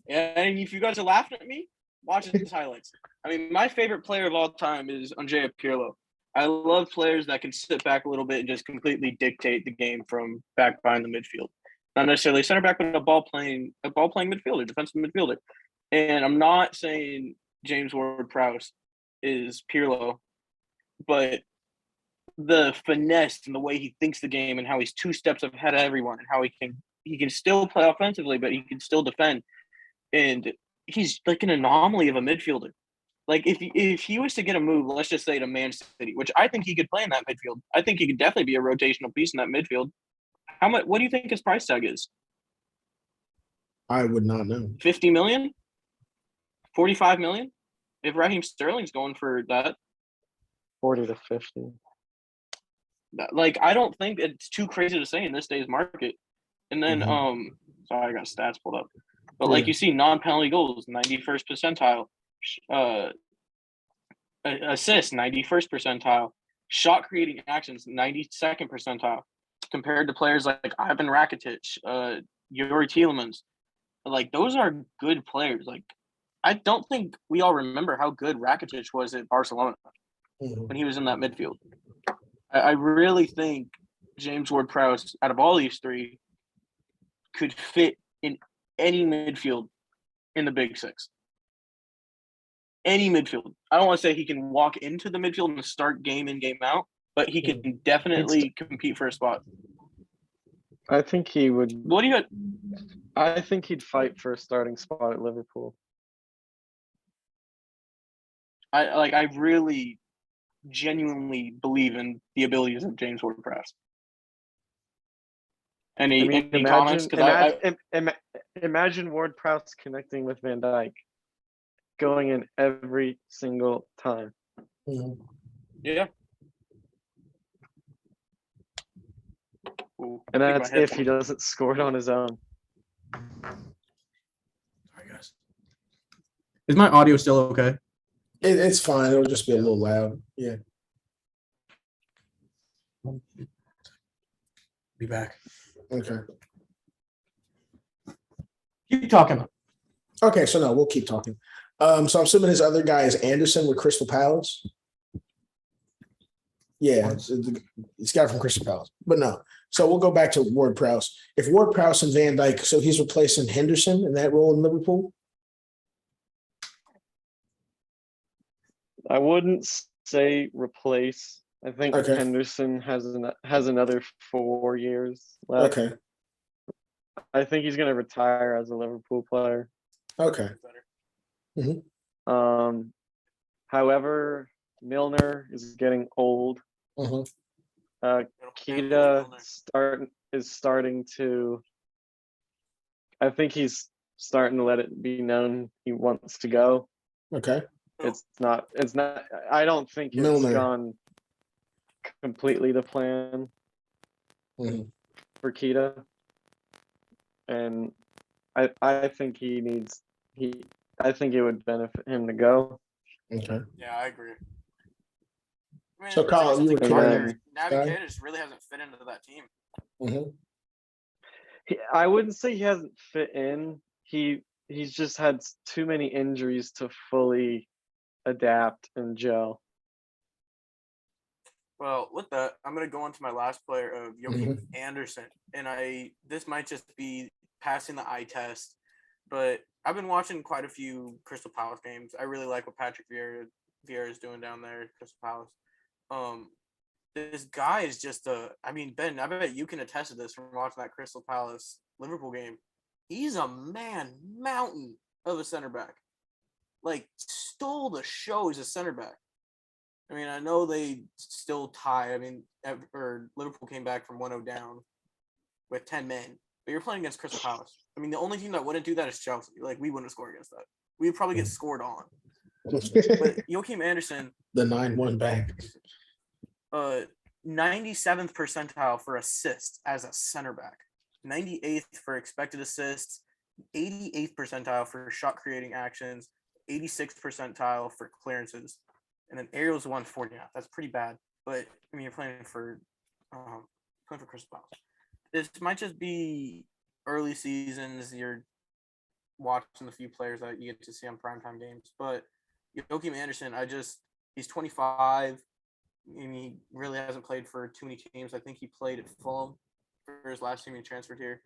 And if you guys are laughing at me, Watch his highlights. I mean, my favorite player of all time is Andrea Pirlo. I love players that can sit back a little bit and just completely dictate the game from back behind the midfield. Not necessarily center back, but a ball playing midfielder, defensive midfielder. And I'm not saying James Ward-Prowse is Pirlo, but the finesse and the way he thinks the game and how he's 2 steps ahead of everyone and how he can still play offensively, but he can still defend. And he's like an anomaly of a midfielder. Like if he was to get a move, let's just say to Man City, which I think he could play in that midfield. I think he could definitely be a rotational piece in that midfield. How much? What do you think his price tag is? I would not know. 50 million? 45 million? If Raheem Sterling's going for that, 40 to 50. Like I don't think it's too crazy to say in this day's market. And then sorry, I got stats pulled up. But like you see non-penalty goals, 91st percentile, assists, 91st percentile, shot creating actions, 92nd percentile, compared to players like Ivan Rakitic, Yuri Tielemans. Like those are good players. Like I don't think we all remember how good Rakitic was at Barcelona when he was in that midfield. I really think James Ward-Prowse, out of all these 3, could fit in any midfield in the Big Six. Any midfield. I don't want to say he can walk into the midfield and start game in, game out, but he can definitely compete for a spot. I think he would. What do you? I think he'd fight for a starting spot at Liverpool. I really genuinely believe in the abilities of James Ward-Prowse. Any comments? Imagine Ward-Prowse connecting with Van Dijk, going in every single time. Yeah. Ooh, and that's if he doesn't score it on his own. Sorry, guys. Is my audio still okay? It's fine. It'll just be a little loud. Yeah. Be back. Okay. Keep talking. Okay, so no, we'll keep talking. So I'm assuming his other guy is Anderson with Crystal Palace. Yeah, it's got from Crystal Palace. But no. So we'll go back to Ward-Prowse. If Ward-Prowse and Van Dijk, so he's replacing Henderson in that role in Liverpool? I wouldn't say replace. I think Henderson has another 4 years left. Okay. I think he's going to retire as a Liverpool player. Okay. However, Milner is getting old. Keita is starting to. I think he's starting to let it be known he wants to go. Okay. It's not. I don't think it's gone completely to plan for Keita, and I think I think it would benefit him to go. Okay. Yeah, I agree. I mean, So, Kyle, you were Naby Keita just really hasn't fit into that team. I wouldn't say he hasn't fit in. He's just had too many injuries to fully adapt and gel. Well, with that, I'm going to go on to my last player of Joachim Anderson. And this might just be passing the eye test, but I've been watching quite a few Crystal Palace games. I really like what Patrick Vieira is doing down there at Crystal Palace. This guy is just Ben, I bet you can attest to this from watching that Crystal Palace Liverpool game. He's a mountain of a center back. Like, stole the show as a center back. I mean, I know they still tie. I mean, Liverpool came back from 1-0 down with 10 men. But you're playing against Crystal Palace. I mean, the only team that wouldn't do that is Chelsea. Like, we wouldn't score against that. We'd probably get scored on. But Joachim Anderson, the 9-1 back. 97th percentile for assists as a center back, 98th for expected assists, 88th percentile for shot creating actions, 86th percentile for clearances, and then aerials 140. That's pretty bad, but I mean you're playing for Crystal Palace. This might just be early seasons. You're watching the few players that you get to see on primetime games. But Joachim Andersen, he's 25. And he really hasn't played for too many teams. I think he played at Fulham for his last team he transferred here.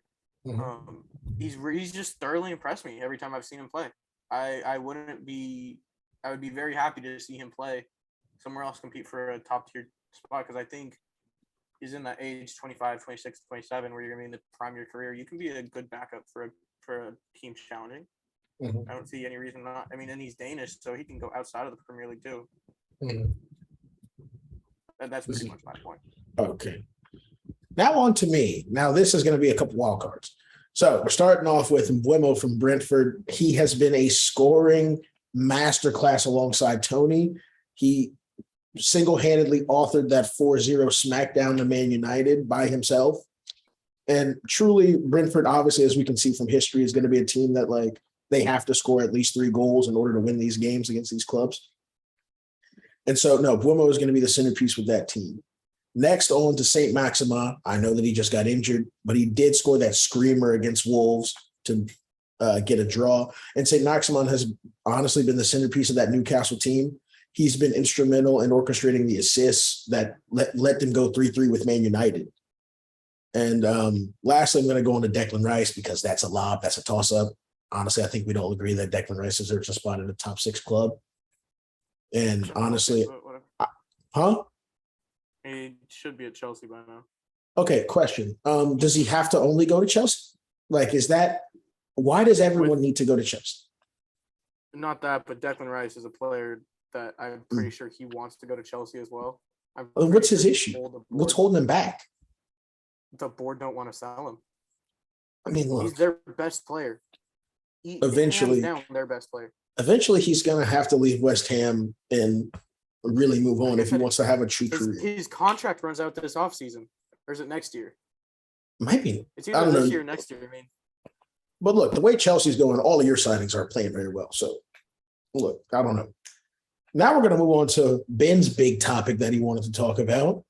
Mm-hmm. He's just thoroughly impressed me every time I've seen him play. I would be very happy to see him play somewhere else, compete for a top tier spot, because I think he's in that age 25, 26, 27 where you're going to be in the prime of your career. You can be a good backup for a team challenging. Mm-hmm. I don't see any reason not. I mean, and he's Danish, so he can go outside of the Premier League too. Mm-hmm. That's pretty much my point. Okay. Now on to me. Now this is going to be a couple wild cards. So we're starting off with Mbeumo from Brentford. He has been a scoring masterclass alongside Tony. He single-handedly authored that 4-0 smackdown to Man United by himself. And truly, Brentford, obviously, as we can see from history, is going to be a team that, like, they have to score at least 3 goals in order to win these games against these clubs. And so, no, Mbeumo is going to be the centerpiece with that team. Next, on to St. Maximin. I know that he just got injured, but he did score that screamer against Wolves to get a draw. And St. Maximin has honestly been the centerpiece of that Newcastle team. He's been instrumental in orchestrating the assists that let them go 3-3 with Man United. And lastly, I'm going to go on to Declan Rice because that's a lob. That's a toss-up. Honestly, I think we'd all agree that Declan Rice deserves a spot in the top 6 club. And honestly, he should be at Chelsea by now. Okay, question. Does he have to only go to Chelsea? Like, why does everyone need to go to Chelsea? Not that, but Declan Rice is a player that I'm pretty sure he wants to go to Chelsea as well. What's his issue? What's holding him back? The board don't want to sell him. I mean, look, he's their best player. Eventually, down their best player. Eventually, he's going to have to leave West Ham and really move on if he wants to have a true career. His contract runs out this offseason, or is it next year? Might be. It's either this year or next year. I mean, but look, the way Chelsea's going, all of your signings are playing very well. So, look, I don't know. Now we're going to move on to Ben's big topic that he wanted to talk about: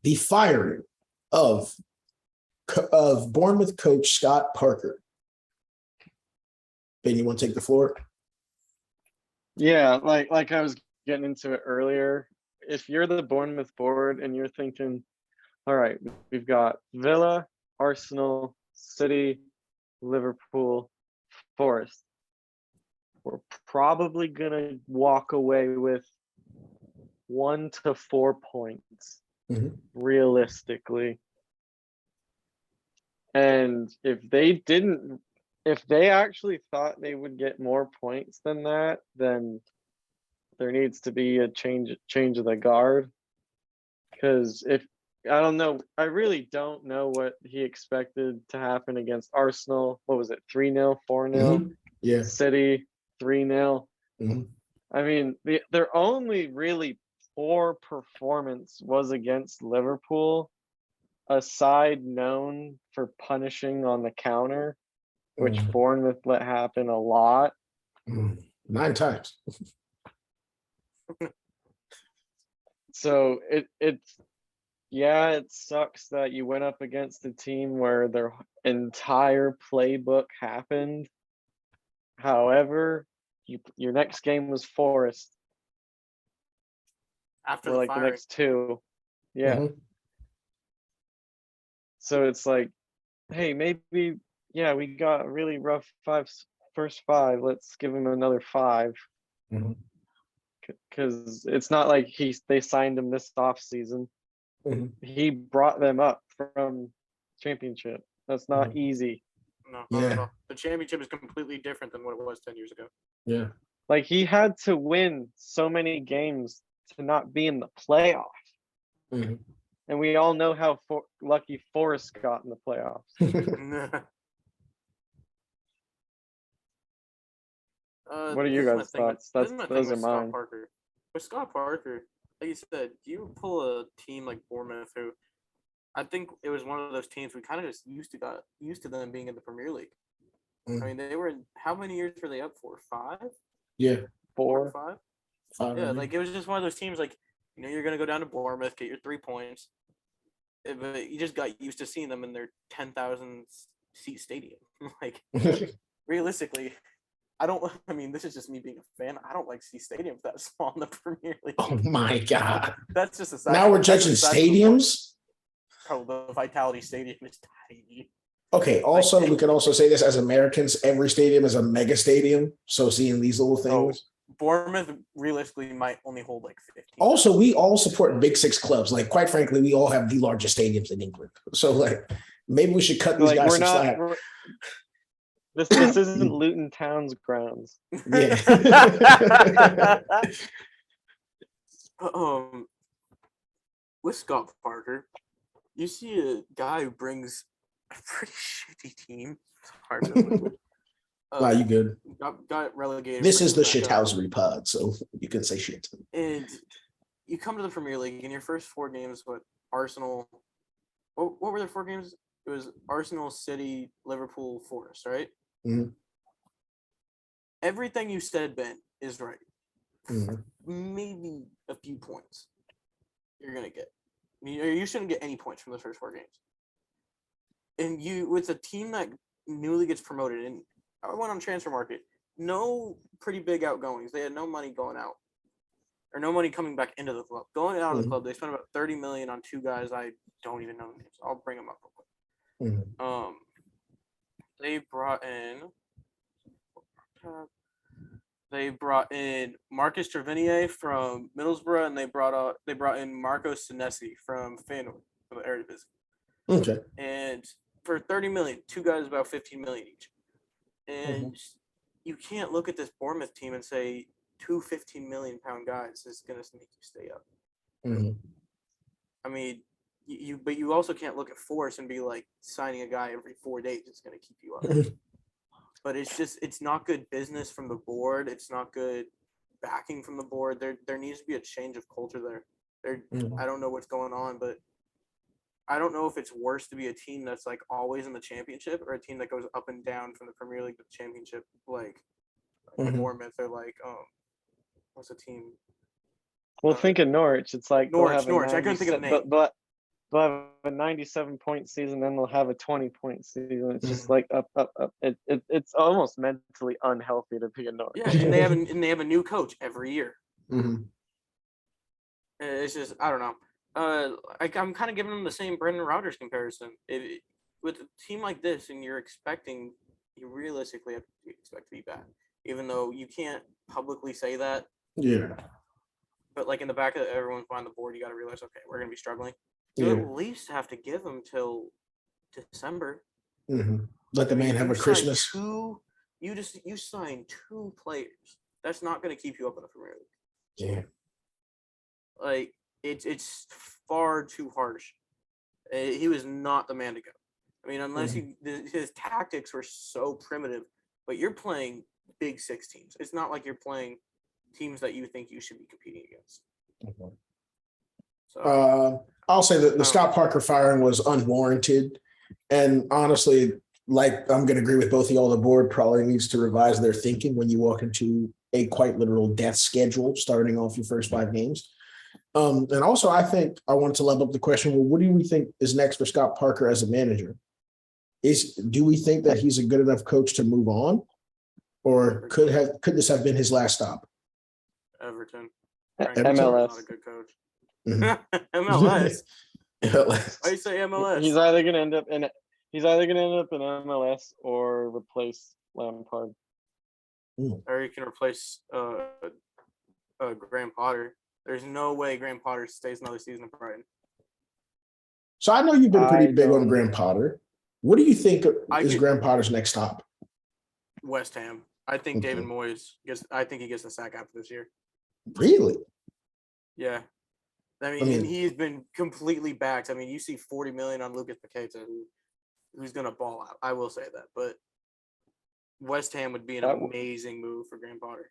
the firing of Bournemouth coach Scott Parker. Ben, you want to take the floor? Yeah, like I was getting into it earlier. If you're the Bournemouth board and you're thinking, all right, we've got Villa, Arsenal, City, Liverpool, Forest. We're probably going to walk away with 1 to 4 points, realistically. And if they actually thought they would get more points than that, then there needs to be a change of the guard. Because I really don't know what he expected to happen against Arsenal. What was it? 3-0, 4-0? Yeah. City, 3-0. I mean, their only really poor performance was against Liverpool, a side known for punishing on the counter, which Bournemouth let happen a lot. 9 times. So it sucks that you went up against a team where their entire playbook happened. However, your next game was Forest. After the next 2. Yeah. So it's like, hey, maybe, yeah, we got a really rough first 5. Let's give him another 5. Because it's not like they signed him this off season. He brought them up from championship. That's not easy. No, not at all. The championship is completely different than what it was 10 years ago. Yeah. Like, he had to win so many games to not be in the playoff. And we all know how lucky Forrest got in the playoffs. What are you guys' thoughts? Those are mine. With Scott Parker, like you said, you pull a team like Bournemouth, who I think it was one of those teams we kind of just got used to them being in the Premier League. I mean, they were how many years were they up for? 5? Yeah, 4, 5. Yeah, like it was just one of those teams. Like, you're gonna go down to Bournemouth, get your 3 points, but you just got used to seeing them in their 10,000 seat stadium. Like, realistically, I mean, this is just me being a fan. I don't like to see stadiums that small in the Premier League. Oh my God. That's just a side. Now we're judging stadiums? Oh, the Vitality Stadium is tiny. Okay, also, we can also say this as Americans, every stadium is a mega stadium. So seeing these little things. Bournemouth realistically might only hold like 15. Also, we all support big six clubs. Like, quite frankly, we all have the largest stadiums in England. So, like, maybe we should cut these guys some slack. This isn't Luton Town's grounds. Yeah. With Scott Parker, you see a guy who brings a pretty shitty team. It's hard to Nah, you good. Got relegated. This is the shithousery pod, so you can say shit. And you come to the Premier League in your first 4 games, what Arsenal? What were their 4 games? It was Arsenal, City, Liverpool, Forest, right? Mm-hmm. Everything you said, Ben, is right. Mm-hmm. Maybe a few points you're gonna get. I mean, you shouldn't get any points from the first 4 games. And with a team that newly gets promoted, and I went on transfer market, no pretty big outgoings. They had no money going out, or no money coming back into the club. Going out of the club, they spent about $30 million on 2 guys I don't even know the names. I'll bring them up real quick. Mm-hmm. They brought in Marcus Trevinier from Middlesbrough, and they brought in Marco Senesi from Feyenoord from the Eredivisie. Okay. And for $30 million, 2 guys about $15 million each. And you can't look at this Bournemouth team and say 2 $15 million guys is going to make you stay up. Mm-hmm. I mean, but you also can't look at Force and be like signing a guy every 4 days is going to keep you up. But it's not good business from the board. It's not good backing from the board. There needs to be a change of culture there. I don't know what's going on, but I don't know if it's worse to be a team that's like always in the championship or a team that goes up and down from the Premier League to the championship, like Bournemouth or like what's the team? Well, think of Norwich. It's like Norwich. I couldn't think of the name. But they'll have a 97-point season, then they'll have a 20-point season. It's just like up. It's almost mentally unhealthy to be a Norwich. Yeah, and they have a new coach every year. Mm-hmm. It's just I don't know. I'm kind of giving them the same Brendan Rodgers comparison. With a team like this, and you realistically have to expect to be bad, even though you can't publicly say that. Yeah. But like in the back of everyone's behind the board, you got to realize, okay, we're going to be struggling. You at least have to give them till December. Mm-hmm. Let the man have a Christmas. You signed 2 players. That's not going to keep you up in the Premier League. Yeah. Like it's far too harsh. He was not the man to go. I mean, unless his tactics were so primitive. But you're playing big 6 teams. It's not like you're playing teams that you think you should be competing against. Okay. So, I'll say that the Scott Parker firing was unwarranted. And honestly, like I'm going to agree with both of y'all, the board probably needs to revise their thinking when you walk into a quite literal death schedule starting off your first 5 games. And also, I think I wanted to level up the question, well, what do we think is next for Scott Parker as a manager? Do we think that he's a good enough coach to move on? Or could this have been his last stop? Everton. MLS. Not a good coach. Mm-hmm. MLS. MLS. Why you say MLS? He's either going to end up in MLS or replace Lampard. Or you can replace Graham Potter. There's no way Graham Potter stays another season at Brighton. So I know you've been pretty big on Graham Potter. What do you think is Graham Potter's next stop? West Ham. I think David Moyes gets the sack after this year. Really? Yeah. I mean, he's been completely backed. I mean, you see $40 million on Lucas Paqueta, who's going to ball out. I will say that. But West Ham would be an amazing move for Graham Potter.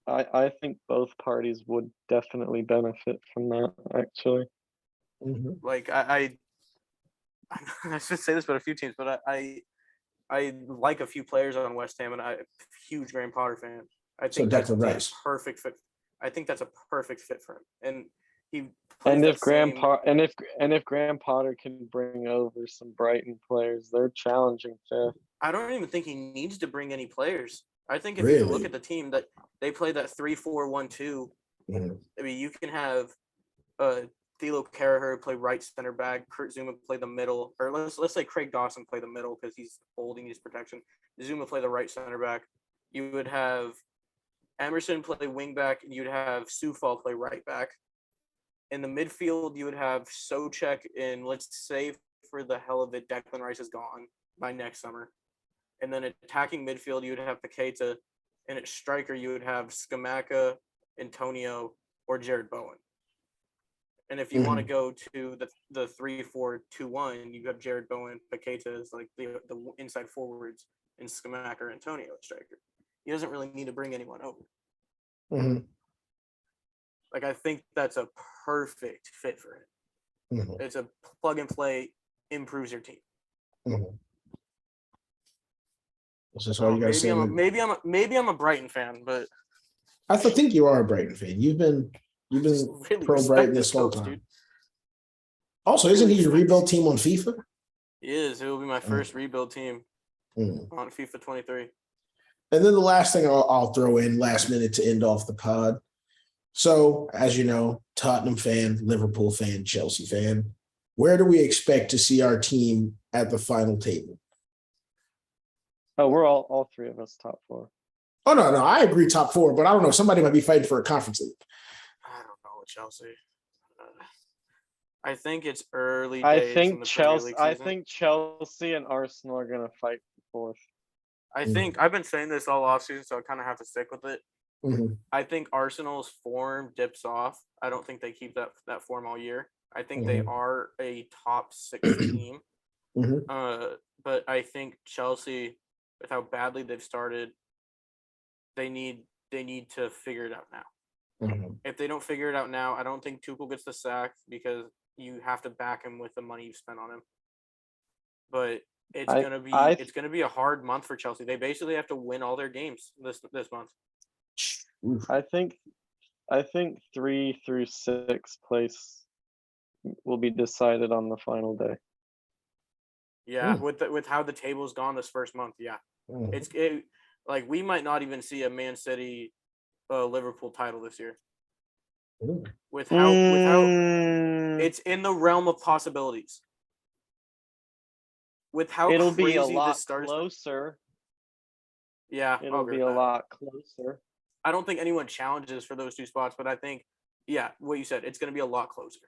I think both parties would definitely benefit from that, actually. Mm-hmm. Like, I should say this about a few teams, but I like a few players on West Ham, and I'm a huge Graham Potter fan. I think that's a perfect fit. I think that's a perfect fit for him. And if Graham Potter can bring over some Brighton players, they're challenging fifth. I don't even think he needs to bring any players. I think if Really? you look at the team that they play that 3-4-1-2, I mean, you can have Thilo Kehrer play right center back, Kurt Zuma play the middle, or let's say Craig Dawson play the middle because he's old, he needs protection. Zuma play the right center back. You would have Emerson play wing back, and you'd have Sufal play right back. In the midfield, you would have Socek, and let's say for the hell of it, Declan Rice is gone by next summer. And then attacking midfield, you would have Paqueta, and at striker, you would have Scamacca, Antonio, or Jared Bowen. And if you want to go to the 3-4-2-1, you have Jared Bowen, Paqueta as like the inside forwards, and Scamacca or Antonio at striker. He doesn't really need to bring anyone over. Like, I think that's a perfect fit for him. It's a plug and play, improves your team. That's all you got to say. Maybe I'm a Brighton fan, but I think you are a Brighton fan. You've been really pro Brighton this whole time. Dude. Also, isn't he your rebuild team on FIFA? He is. It will be my first rebuild team on FIFA 23. And then the last thing I'll throw in last minute to end off the pod. So, as you know, Tottenham fan, Liverpool fan, Chelsea fan, where do we expect to see our team at the final table? Oh, we're all three of us top four. Oh, no, I agree top four, but I don't know. Somebody might be fighting for a conference league. I don't know with Chelsea. I think it's early days in the Premier League season. I think Chelsea and Arsenal are going to fight for fourth. I think I've been saying this all offseason, so I kind of have to stick with it. I think Arsenal's form dips off. I don't think they keep that form all year. I think they are a top 6 team. But I think Chelsea, with how badly they've started, they need to figure it out now. If they don't figure it out now, I don't think Tuchel gets the sack because you have to back him with the money you've spent on him. But it's gonna be a hard month for Chelsea. They basically have to win all their games this month. I think 3 through 6 place will be decided on the final day. Yeah, with how the table's gone this first month, yeah. Like we might not even see a Man City Liverpool title this year. With how it's in the realm of possibilities. With how it'll crazy be a lot this starts. Closer. Yeah, it'll be a lot closer. I don't think anyone challenges for those 2 spots, but I think, yeah, what you said, it's going to be a lot closer.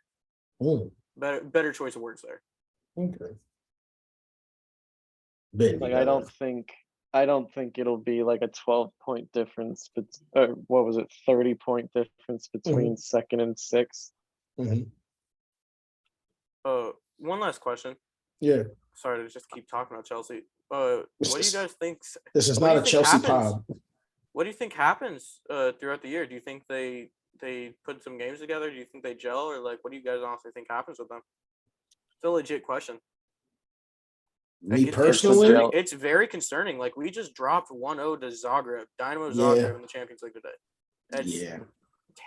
Better choice of words there. Okay. Like I don't think it'll be like a 12-point difference, but what was it, 30-point difference between second and sixth. One last question. Yeah. Sorry to just keep talking about Chelsea. What do you guys think? This is not a Chelsea pod. What do you think happens throughout the year? Do you think they put some games together? Do you think they gel, or like what do you guys honestly think happens with them? It's a legit question. Me personally, it's very concerning. Like we just dropped 1-0 to Zagreb, Dynamo Zagreb in the Champions League today. That's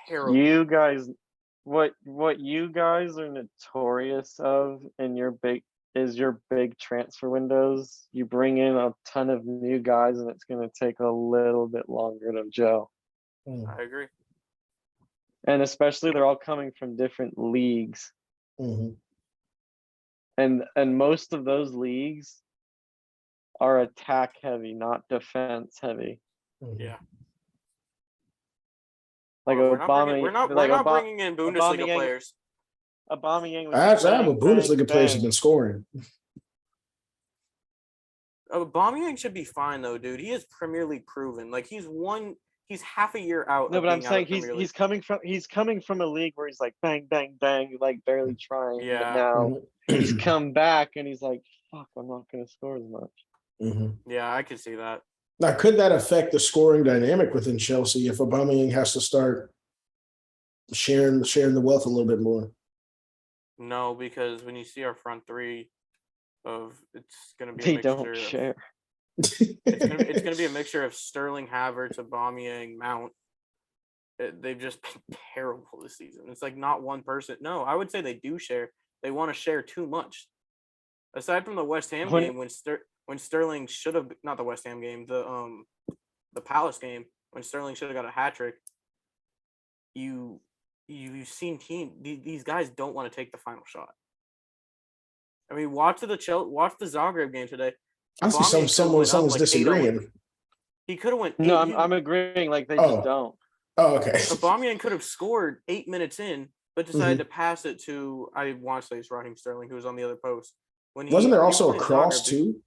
terrible. You guys, what you guys are notorious of in your big transfer windows. You bring in a ton of new guys, and it's going to take a little bit longer to gel. I agree. And especially they're all coming from different leagues. And most of those leagues are attack heavy, not defense heavy. Yeah. Like we're not bringing in Bundesliga players. Aubameyang. I have a Bundesliga players have been scoring. Aubameyang should be fine though, dude. He is Premier League proven. Like he's half a year out. No, but I'm saying he's coming from a league where he's like bang, bang, bang, like barely trying. Yeah. But now he's come back and he's like, fuck, I'm not going to score as much. Yeah, I can see that. Now, could that affect the scoring dynamic within Chelsea if Aubameyang has to start sharing the wealth a little bit more? No, because when you see our front three it's going to be a mixture. They don't share. It's going to be a mixture of Sterling, Havertz, Aubameyang, Mount. They've just been terrible this season. It's like not one person. No, I would say they do share. They want to share too much. Aside from the West Ham game, when Sterling should have not the West Ham game, the Palace game, when Sterling should have got a hat trick. You've seen these guys don't want to take the final shot. I mean, watch the Zagreb game today. I see someone's disagreeing. He could have went. No, I'm agreeing. Like they just don't. Oh, okay. Aubameyang could have scored 8 minutes in, but decided to pass it to, I want to say it's Raheem Sterling, who was on the other post. Wasn't there also a cross too?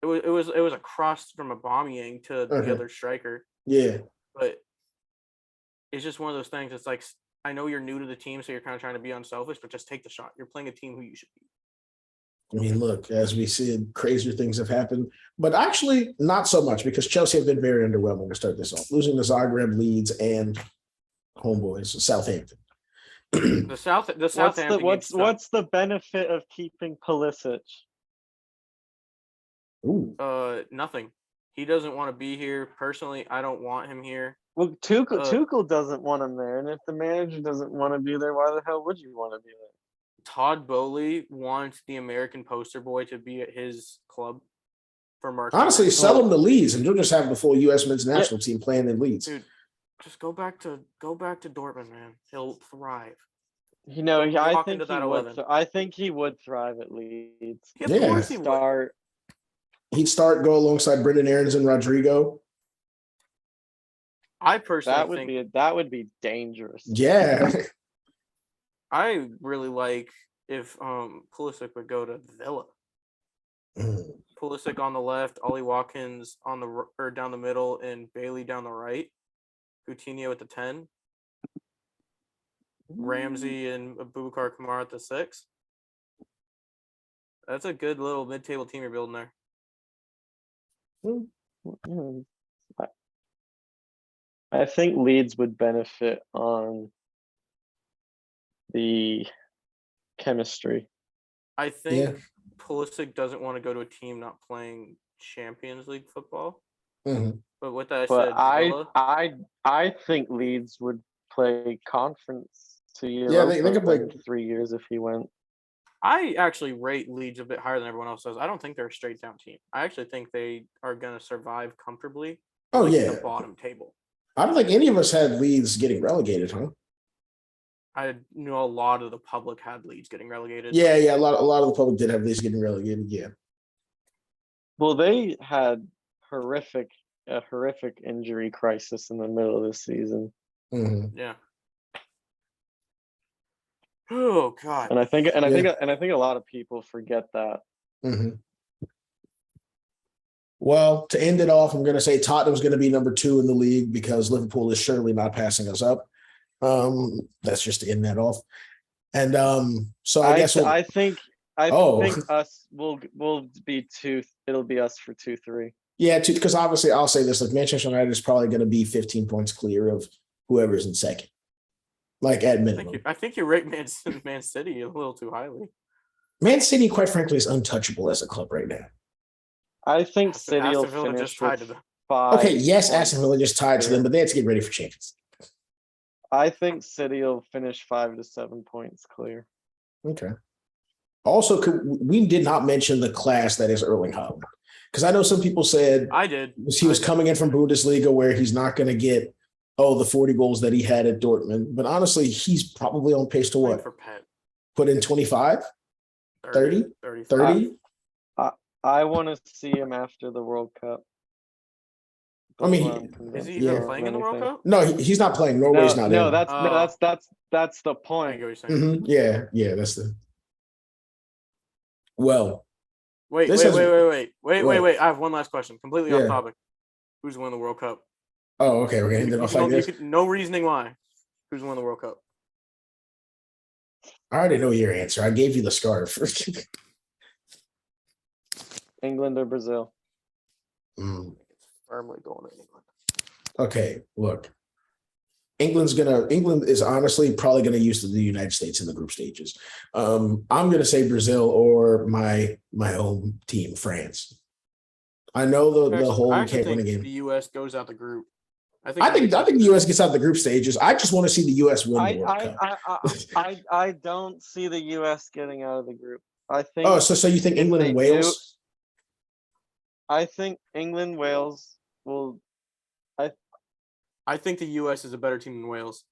It was a cross from Aubameyang to the other striker. Yeah, but it's just one of those things. It's like, I know you're new to the team, so you're kind of trying to be unselfish, but just take the shot. You're playing a team who you should beat. I mean, look, as we said, crazier things have happened, but actually not so much because Chelsea have been very underwhelming to start this off, losing to Zagreb, Leeds, and homeboys, Southampton. Southampton. What's the benefit of keeping Pulisic? Ooh. Nothing. He doesn't want to be here. Personally, I don't want him here. Well, Tuchel doesn't want him there, and if the manager doesn't want to be there, why the hell would you want to be there? Todd Bowley wants the American poster boy to be at his club for Mark. Honestly, sell him to Leeds, and you'll just have the full U.S. men's national team playing in Leeds. Dude, just go back to Dortmund, man. He'll thrive. You know, I think he would thrive at Leeds. Yeah, of course he would. He'd go alongside Brendan Aarons and Rodrigo. I personally think that would be dangerous. Yeah. I really like if Pulisic would go to Villa. Pulisic on the left, Ollie Watkins down the middle, and Bailey down the right. Coutinho at the 10. Ramsey and Abubakar Kamara at the 6. That's a good little mid-table team you're building there. I think Leeds would benefit on the chemistry. I think Pulisic doesn't want to go to a team not playing Champions League football. Mm-hmm. But with that said, I think Leeds would play conference 2 years. Yeah, they could play 3 years if he went. I actually rate Leeds a bit higher than everyone else does. I don't think they're a straight down team. I actually think they are going to survive comfortably. Oh, in the bottom table. I don't think any of us had Leeds getting relegated, huh? I know a lot of the public had Leeds getting relegated. Yeah, a lot of the public did have Leeds getting relegated. Yeah. Well, they had a horrific injury crisis in the middle of the season. Mm-hmm. Yeah. Oh God. And I think a lot of people forget that. Mm-hmm. Well, to end it off, I'm going to say Tottenham's going to be number 2 in the league because Liverpool is surely not passing us up. That's just to end that off. And so I think us will be 2. It'll be us for 2-3. Yeah, because obviously I'll say this: like Manchester United is probably going to be 15 points clear of whoever's in second, like at minimum. I think you rate Man City a little too highly. Man City, quite frankly, is untouchable as a club right now. I think City will finish with 5. Okay, yes, Aston Villa just tied to them, but they have to get ready for Champions. I think City will finish 5 to 7 points clear. Okay. Also, we did not mention the class that is Erling Haaland, because I know some people said I did. He was coming in from Bundesliga where he's not going to get the 40 goals that he had at Dortmund, but honestly, he's probably on pace to what? Put in 25, 30, 30. I want to see him after the World Cup. I mean, is he even playing in the World Cup? No, he's not playing. Norway's not. No, that's the point. Mm-hmm. Yeah, that's the. Well, wait. I have one last question, completely off topic. Who's winning the World Cup? Oh, okay. We're gonna end it off like this. No reasoning why. Who's winning the World Cup? I already know your answer. I gave you the scarf. England or Brazil? Firmly going to England. Okay, look. England is honestly probably going to use the United States in the group stages. I'm going to say Brazil or my home team, France. I know the whole can't win again. The U.S. goes out the group. I think the U.S. gets out the group stages. I just want to see the U.S. win the World Cup. I don't see the U.S. getting out of the group. I think. Oh, so you think England and Wales? I think England, Wales will. I think the U.S. is a better team than Wales.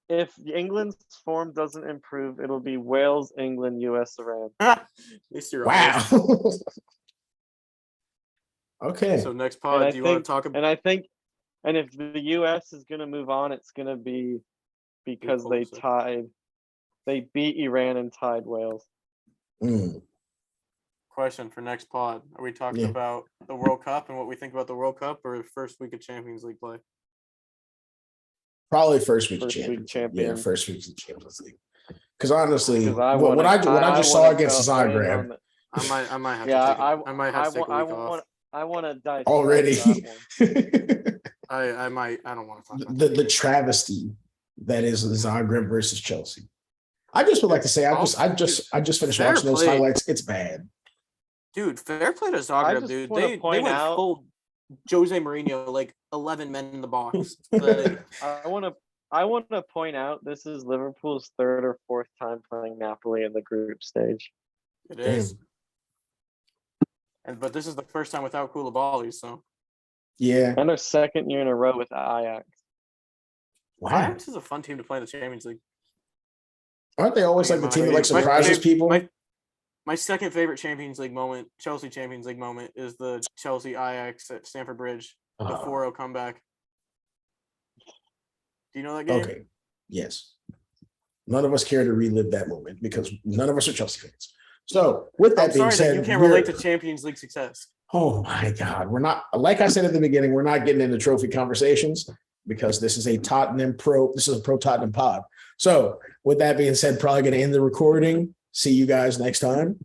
If England's form doesn't improve, it'll be Wales, England, US, Iran. At least you're Wow. honest. Okay. So next pod, do you want to talk about? And if the US is going to move on, it's going to be because they beat Iran and tied Wales. Question for next pod: are we talking about the World Cup and what we think about the World Cup, or first week of Champions League play? Probably first week of Champions League. Yeah, first week of Champions League. Because honestly, what I just saw against Zagreb, I might have to take I might have to take a week off. I want to die already. I might. I don't want to talk about the travesty that is Zagreb versus Chelsea. I just would like to say I just finished watching those highlights. It's bad. Dude, fair play to Zagreb, dude. They went full Jose Mourinho, like 11 men in the box. I want to point out this is Liverpool's third or fourth time playing Napoli in the group stage. It is. But this is the first time without Koulibaly, so. Yeah. And our second year in a row with Ajax. Wow. Ajax is a fun team to play in the Champions League. Aren't they always like the team that like surprises people? My second favorite Champions League moment, Chelsea Champions League moment, is the Chelsea Ajax at Stamford Bridge, the 4-0 comeback. Do you know that game? Okay. Yes. None of us care to relive that moment because none of us are Chelsea fans. So with that being said, you can't relate to Champions League success. Oh my God. We're not, like I said at the beginning, we're not getting into trophy conversations because this is a pro Tottenham pod. So with that being said, probably going to end the recording. See you guys next time.